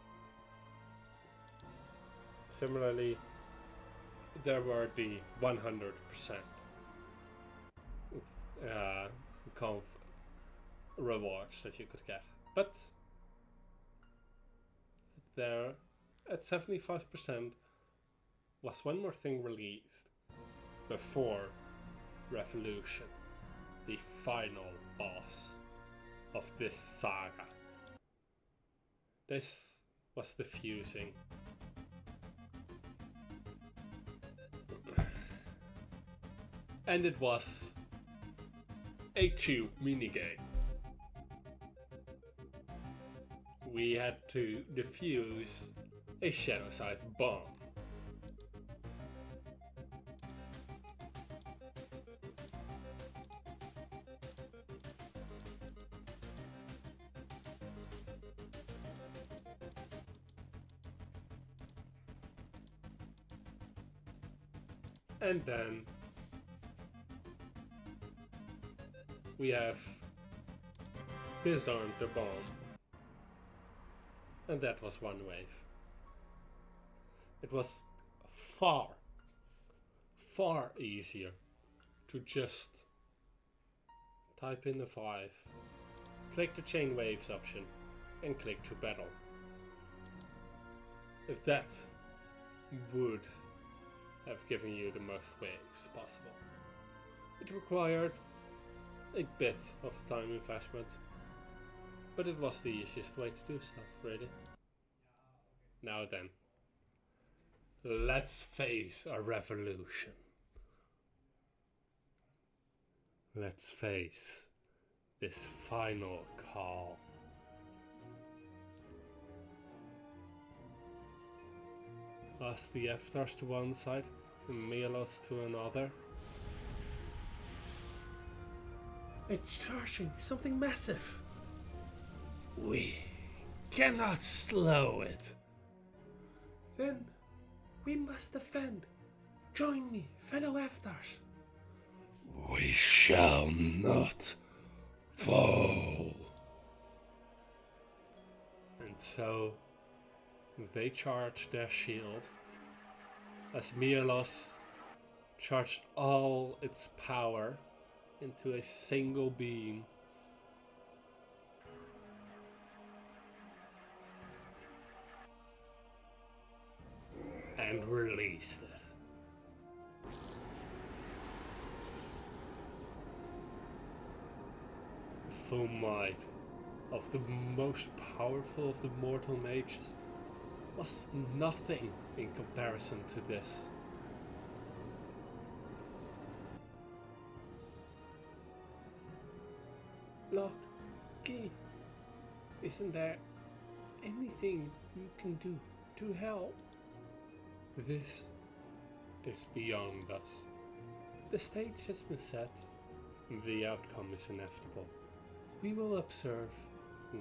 Similarly, there were the 100% rewards that you could get, but there at 75% was one more thing released before Revolution, the final boss of this saga. This was the fusing. And it was a tube minigame. We had to defuse a Shadow Scythe bomb. And then we have disarmed the bomb, and that was one wave. It was far easier to just type in the 5, click the chain waves option, and click to battle. That would have given you the most waves possible. It required a bit of a time investment, but it was the easiest way to do stuff, really. Now then, let's face a revolution. Let's face this final call. Pass the F-stars to one side and Melos to another. It's charging something massive. We cannot slow it. Then we must defend. Join me, fellow F-stars. We shall not fall. And so they charged their shield as Melos charged all its power into a single beam. And released it. Full might of the most powerful of the mortal mages was nothing in comparison to this. Loki, isn't there anything you can do to help? This is beyond us. The stage has been set. The outcome is inevitable. We will observe.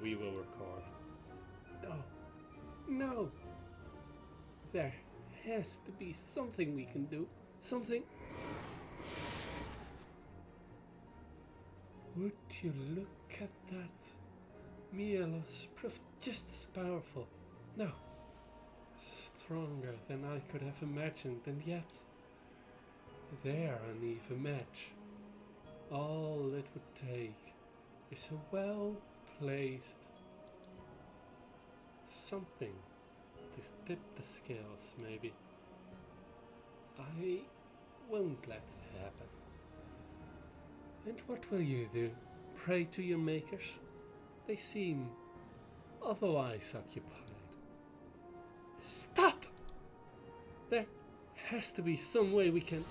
We will record. No. There has to be something we can do. Something. Would you look at that? Mielos proved just as powerful. No. Stronger than I could have imagined, and yet they're an even match. All it would take is a well-placed something to tip the scales, maybe. I won't let it happen. And what will you do? Pray to your makers? They seem otherwise occupied. Stop! There has to be some way we can...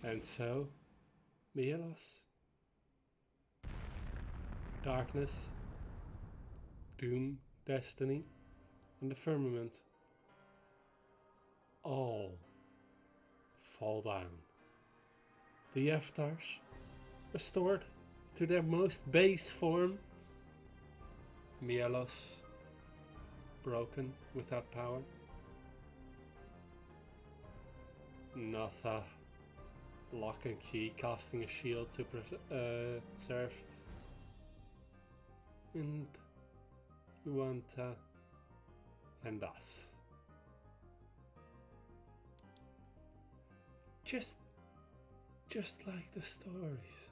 And so, Mielos, darkness, doom, destiny, and the firmament all fall down. The avatars, restored to their most base form. Mielos, broken without power. Notha, lock and key, casting a shield to preserve. And Yuanta and us. Just like the stories,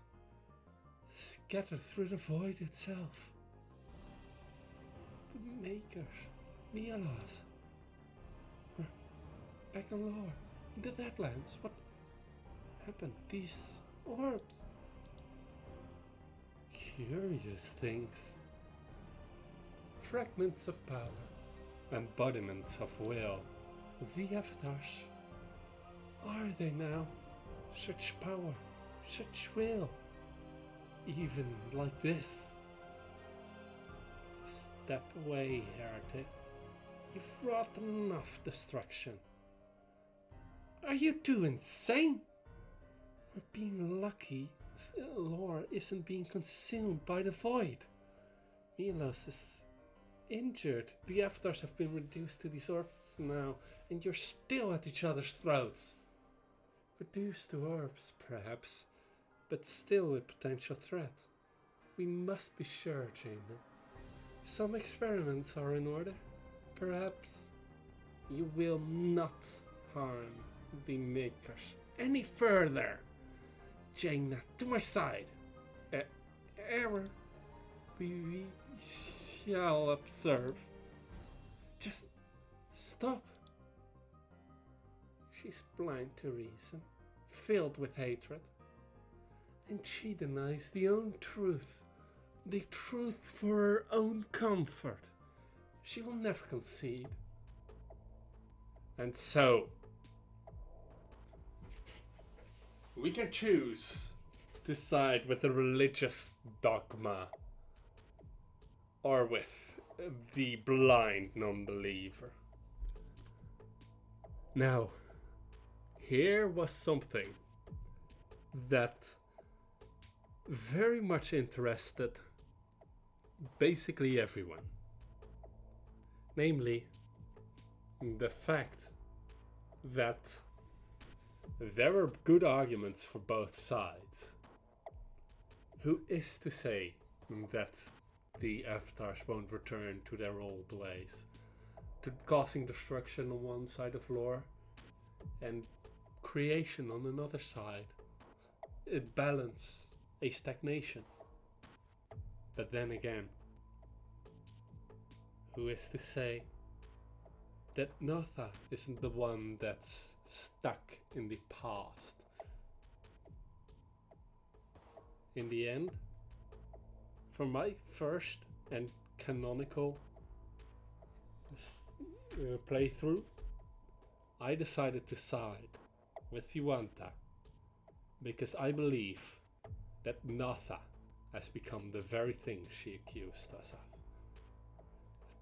scattered through the void itself. The makers, Mielos, were back on Ly'Ehr, in the Deadlands. What happened? These orbs. Curious things. Fragments of power, embodiments of will. The avatars. Are they now? Such power, such will. Even like this. Step away, heretic. You've wrought enough destruction. Are you too insane? We're being lucky Ly'Ehr isn't being consumed by the void. Mielos is injured. The avatars have been reduced to these orbs now, and you're still at each other's throats. Reduced to orbs, perhaps, but still a potential threat. We must be sure, Jaina. Some experiments are in order. Perhaps you will not harm the makers any further. Jaina, to my side. Error. We shall observe. Just stop. She's blind to reason, filled with hatred, and she denies the own truth, the truth for her own comfort. She will never concede. And so, we can choose to side with the religious dogma or with the blind non-believer. Now, here was something that very much interested basically everyone. Namely, the fact that there were good arguments for both sides. Who is to say that the avatars won't return to their old ways, to causing destruction on one side of lore and creation on another side. It balance a stagnation. But then again, who is to say that Notha isn't the one that's stuck in the past? In the end, for my first and canonical playthrough, I decided to side with Yuanta because I believe that Notha has become the very thing she accused us of.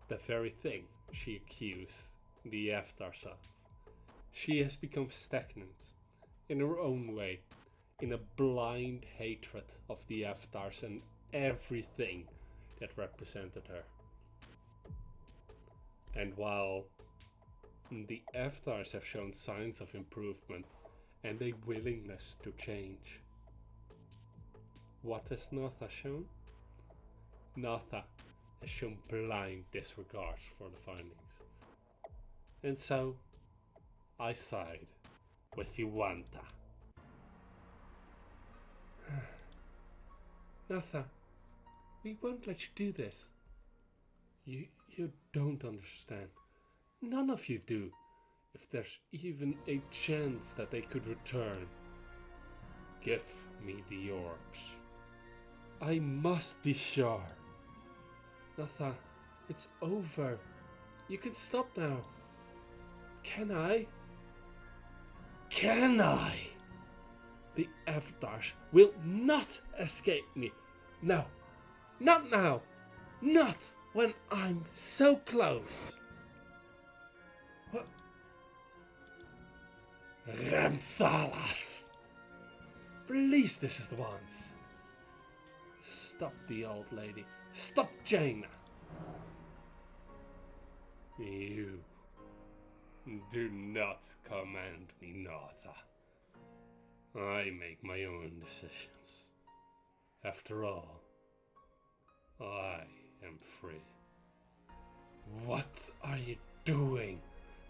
The very thing she accused the avatars of. She has become stagnant in her own way, in a blind hatred of the avatars and everything that represented her. And while the avatars have shown signs of improvement and a willingness to change, what has Notha shown? Notha has shown blind disregard for the findings. And so, I side with Yuanta. Notha, we won't let you do this. You don't understand. None of you do. If there's even a chance that they could return, give me the orbs. I must be sure. Notha, it's over. You can stop now. Can I? Can I? The avatars will not escape me. No, not now. Not when I'm so close. What? Ramthalas! Release this at once. Stop the old lady. Stop Jaina. You do not command me, Notha. I make my own decisions. After all, I am free. What are you doing?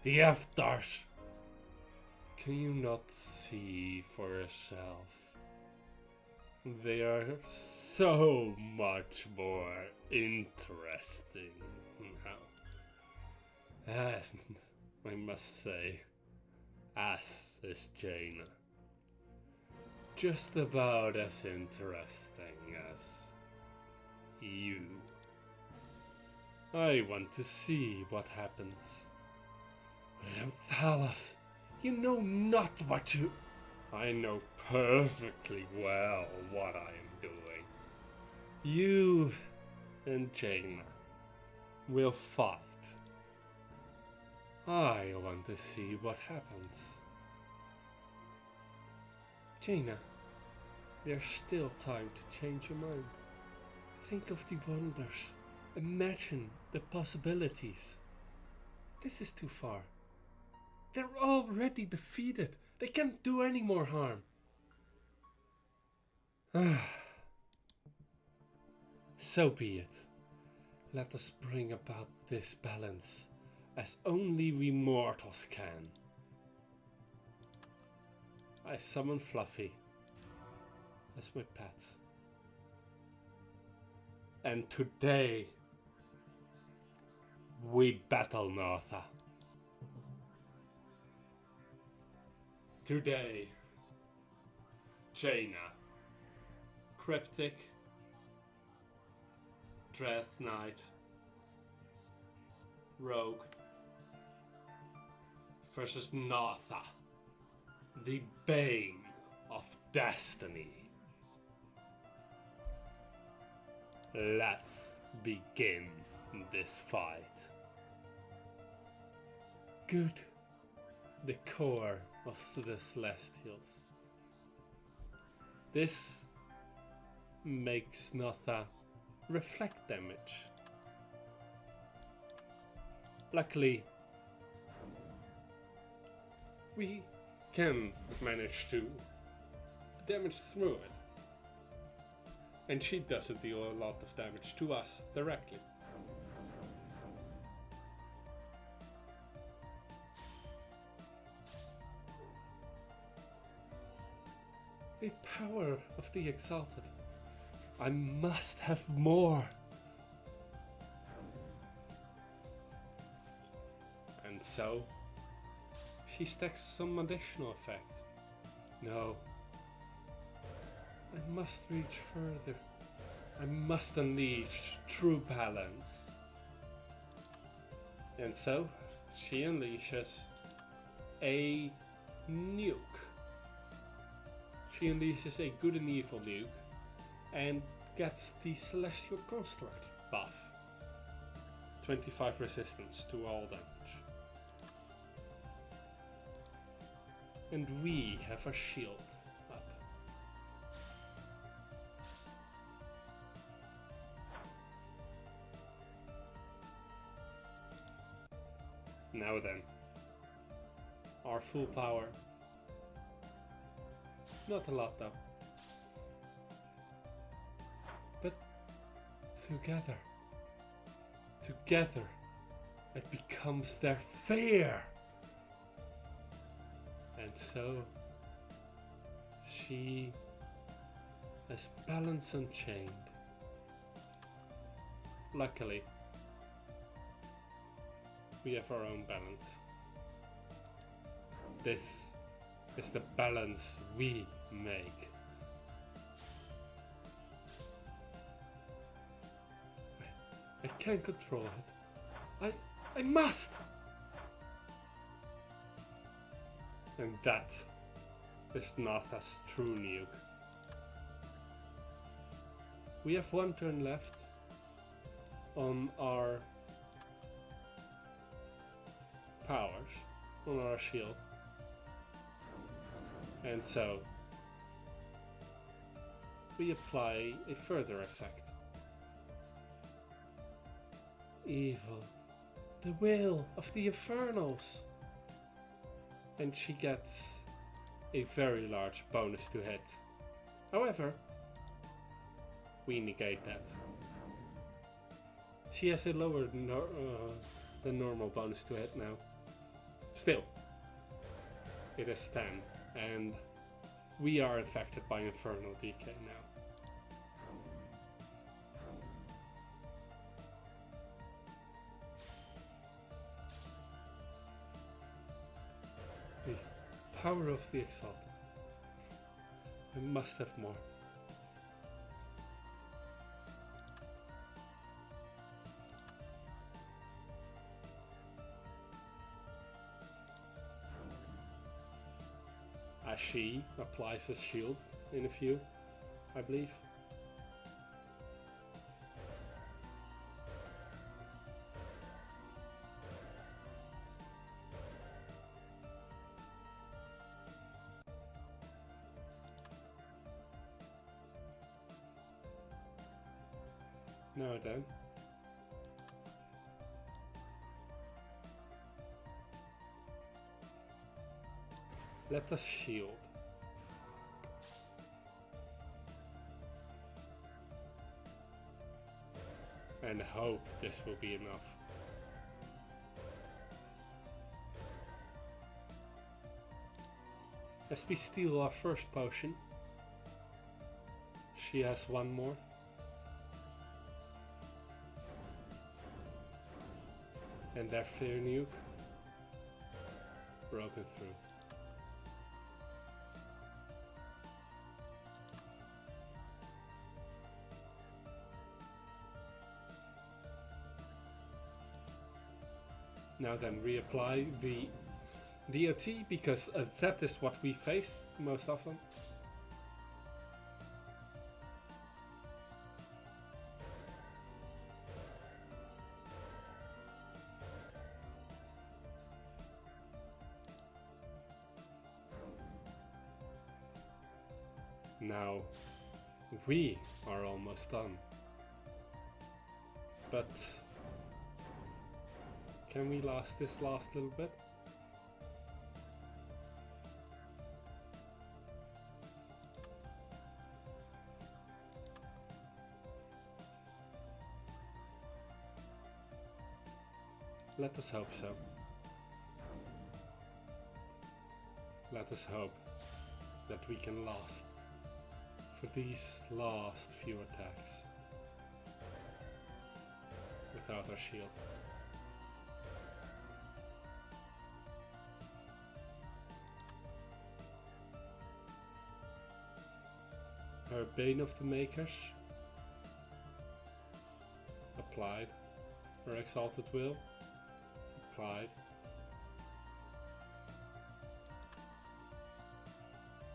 The avatars! Can you not see for yourself? They are so much more interesting now. As I must say, as is Jaina. Just about as interesting as you. I want to see what happens. Ramthalas, you know not what you... I know perfectly well what I am doing. You and Jaina will fight. I want to see what happens. Jaina, there's still time to change your mind. Think of the wonders. Imagine the possibilities. This is too far. They're already defeated. They can't do any more harm. So be it. Let us bring about this balance as only we mortals can. I summon Fluffy as my pet. And today we battle Notha. Today, Jaina, Cryptic, Dread Knight, Rogue versus Notha, the Bane of Destiny. Let's begin this fight. Good. The core of the Celestials. This makes Notha reflect damage. Luckily, we can manage to damage through it. And she doesn't deal a lot of damage to us directly. The power of the Exalted. I must have more. And so, she stacks some additional effects. No. I must reach further. I must unleash true balance. And so, she unleashes a nuke. She unleashes a good and evil nuke and gets the Celestial Construct buff. 25 resistance to all damage. And we have a shield up. Now then, our full power. Not a lot though. But together, it becomes their fear. And so, she has balance unchained. Luckily, we have our own balance. This is the balance we make. I can't control it. I must! And that is Notha's true nuke. We have one turn left on our powers, on our shield. And so, we apply a further effect. Evil, the will of the Infernals. And she gets a very large bonus to hit. However, we negate that. She has a lower than normal bonus to hit now. Still, it is 10, and we are affected by Infernal DK now. The power of the Exalted. I must have more. As she applies a shield in a few, I believe. No, I don't. Let us shield. And hope this will be enough. As we steal our first potion, she has one more. And their fear nuke broken through. Now then, reapply the DOT because that is what we face most often. Now, we are almost done. But can we last this last little bit? Let us hope so. Let us hope that we can last for these last few attacks without our shield. Her Bane of the Makers applied. Her Exalted Will applied.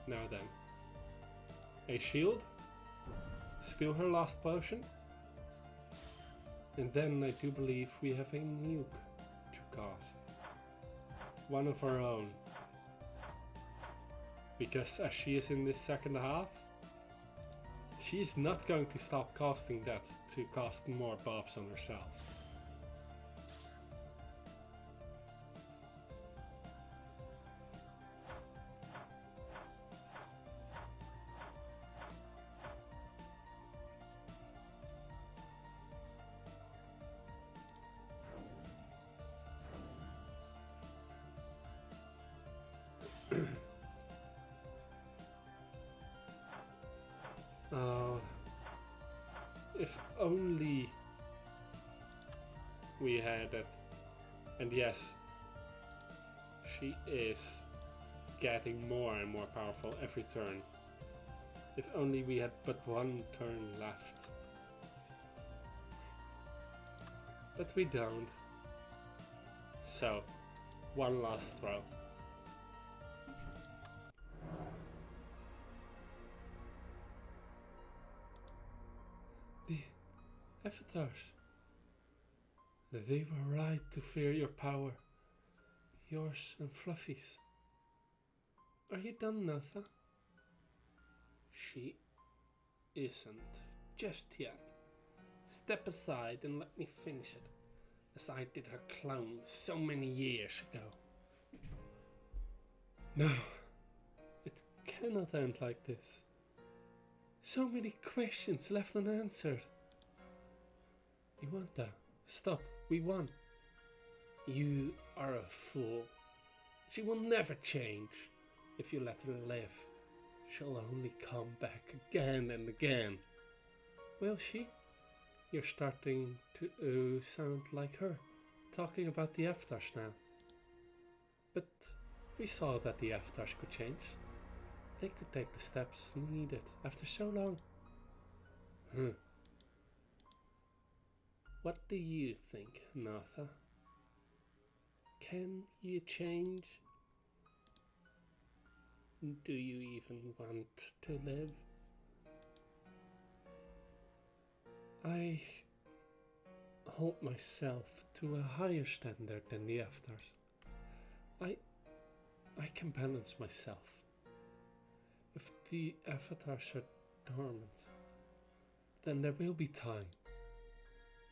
Now then, a shield, still her last potion, and then I do believe we have a nuke to cast. One of our own. Because as she is in this second half, she's not going to stop casting that to cast more buffs on herself. If only we had it. And yes, she is getting more and more powerful every turn. If only we had but one turn left. But we don't. So, one last throw. The avatars. They were right to fear your power. Yours and Fluffy's. Are you done, Notha? She isn't. Just yet. Step aside and let me finish it, as I did her clone so many years ago. No, it cannot end like this. So many questions left unanswered. Iwanta, stop, we won. You are a fool. She will never change. If you let her live, she'll only come back again and again. Will she? You're starting to sound like her, talking about the avatars now. But we saw that the avatars could change. They could take the steps needed after so long. What do you think, Notha? Can you change? Do you even want to live? I hold myself to a higher standard than the avatars. I can balance myself. If the avatars are dormant, then there will be time.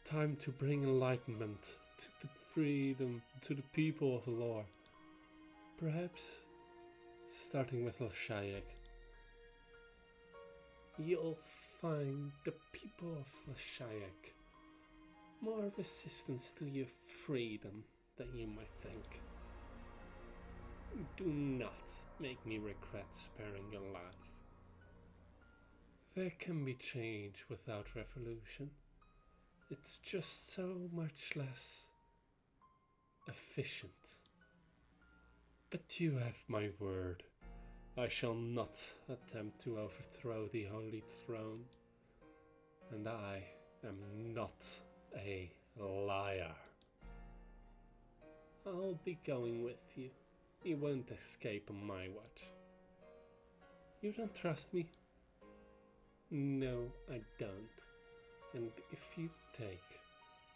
Time to bring enlightenment to the freedom, to the people of the Ly'Ehr. Perhaps starting with Ly'Ehr. You'll find the people of Ly'Ehr more resistance to your freedom than you might think. Do not make me regret sparing your life. There can be change without revolution. It's just so much less efficient. But you have my word. I shall not attempt to overthrow the Holy Throne. And I am not a liar. I'll be going with you. You won't escape on my watch. You don't trust me? No, I don't. And if you take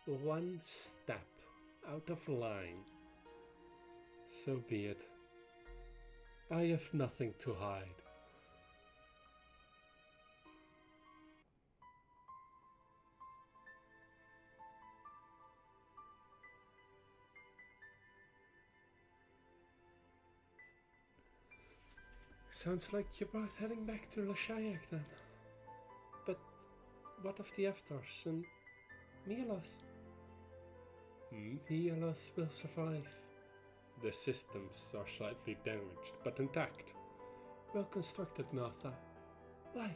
one step out of line, so be it. I have nothing to hide. Sounds like you're both heading back to Ly'Ehr then. But what of the avatars and Milos? Mielos will survive. The systems are slightly damaged, but intact. Well constructed, Notha. Why,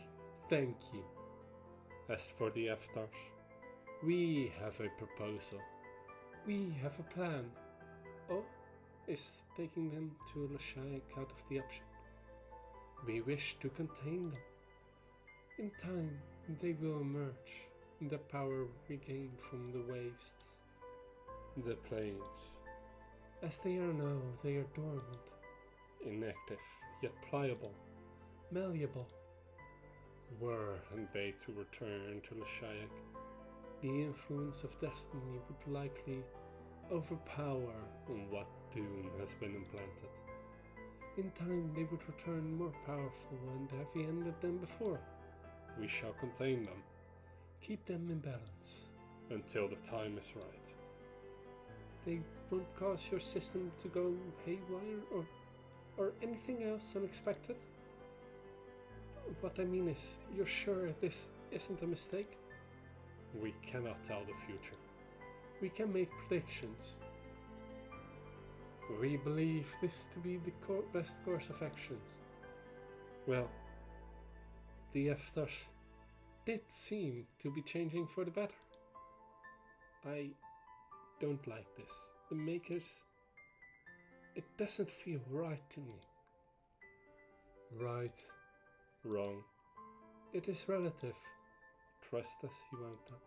thank you. As for the Eftars, we have a proposal. We have a plan. Oh, is taking them to Ly'Ehr out of the option? We wish to contain them. In time, they will emerge, the power regained from the wastes. The plains. As they are now, they are dormant. Inactive, yet pliable. Malleable. Were they to return to Ly'Ehr, the influence of destiny would likely overpower what doom has been implanted. In time they would return more powerful and heavy-handed than before. We shall contain them, keep them in balance, until the time is right. They won't cause your system to go haywire or anything else unexpected? What I mean is, you're sure this isn't a mistake? We cannot tell the future. We can make predictions. We believe this to be the best course of actions. Well, the Eftars did seem to be changing for the better. I don't like this. The Makers... It doesn't feel right to me. Right. Wrong. It is relative. Trust us, Yuanta.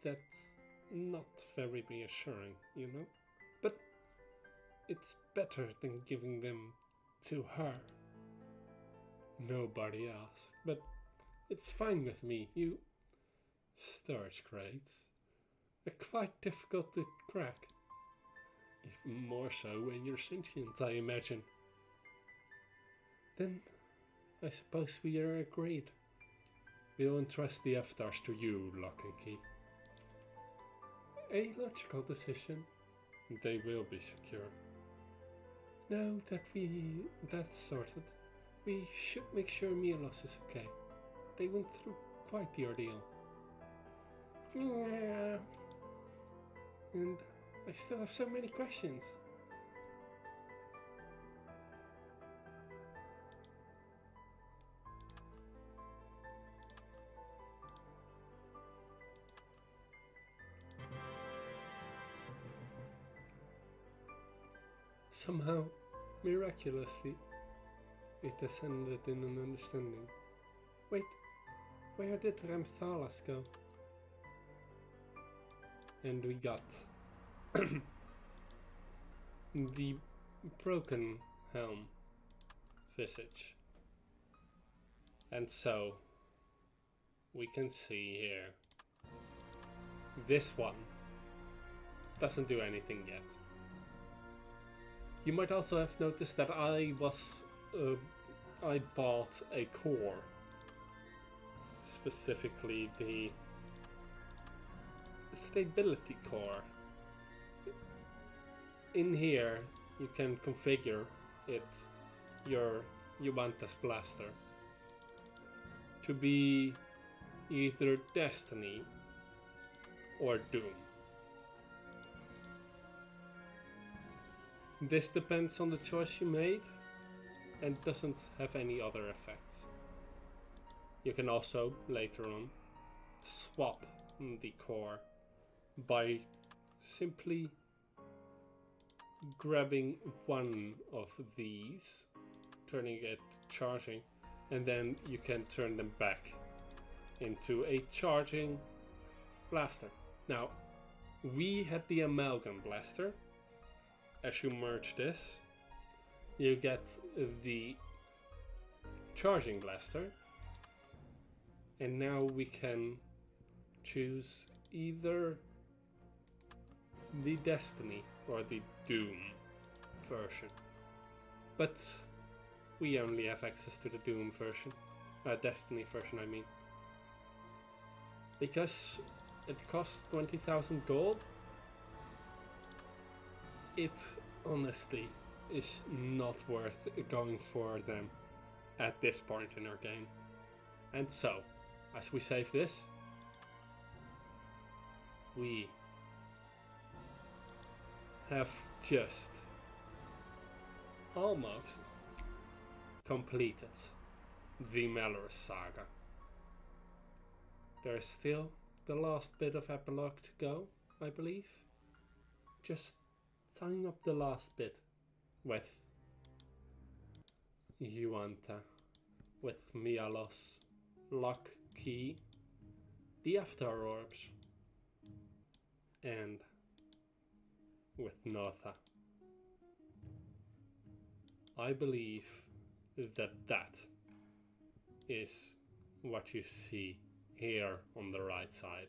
That's not very reassuring, you know? But it's better than giving them to her. Nobody asked, but it's fine with me. Storage crates are quite difficult to crack. Even more so when you're sentient, I imagine. Then, I suppose we are agreed. We'll entrust the Eftars to you, Lock and Key. A logical decision. They will be secure. Now that that's sorted, we should make sure Mielos is okay. They went through quite the ordeal. Yeah. And I still have so many questions. Somehow, miraculously, it descended in an understanding. Wait, where did Ramthalas go? And we got the broken helm visage. And so, we can see here, this one doesn't do anything yet. You might also have noticed that I bought a core, specifically the stability core. In here, you can configure your Yuanta's blaster to be either Destiny or Doom. This depends on the choice you made and doesn't have any other effects. You can also, later on, swap the core by simply grabbing one of these, turning it charging, and then you can turn them back into a charging blaster. Now, we had the amalgam blaster. As you merge this, you get the charging blaster, and now we can choose either the Destiny or the Doom version, but we only have access to the Doom version, Destiny version I mean, because it costs 20,000 gold. It honestly is not worth going for them at this point in our game. And so, as we save this, we have just almost completed the Malorus saga. There's still the last bit of epilogue to go, I believe. Just tying up the last bit with Yuanta, with Mialos, Lock Key, the Avatar Orbs, and with Notha. I believe that that is what you see here on the right side.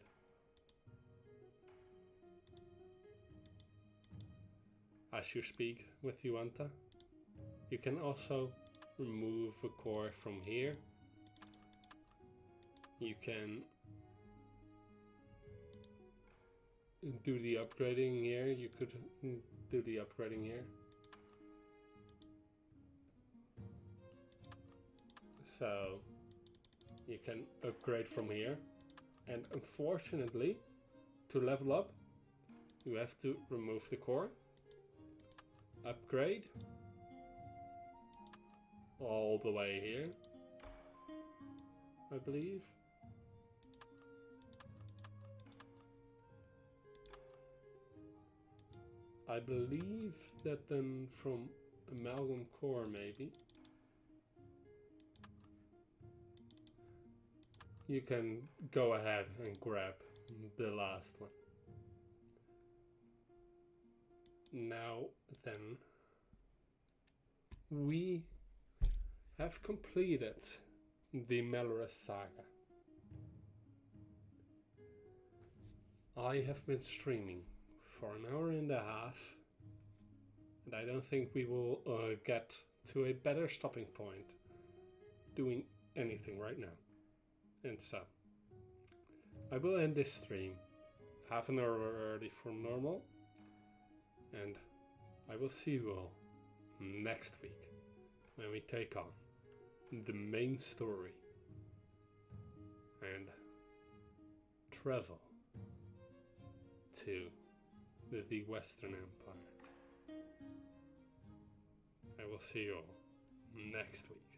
As you speak with Yuanta, you can also remove a core from here. You can do the upgrading here. You could do the upgrading here. So you can upgrade from here, and unfortunately, to level up, you have to remove the core, upgrade all the way here, I believe. I believe that then from Amalgam Core maybe you can go ahead and grab the last one. Now then, we have completed the Malorus saga. I have been streaming for an hour and a half, and I don't think we will get to a better stopping point doing anything right now. And so, I will end this stream half an hour early from normal, and I will see you all next week when we take on the main story and travel to the Western Empire. I will see you all next week.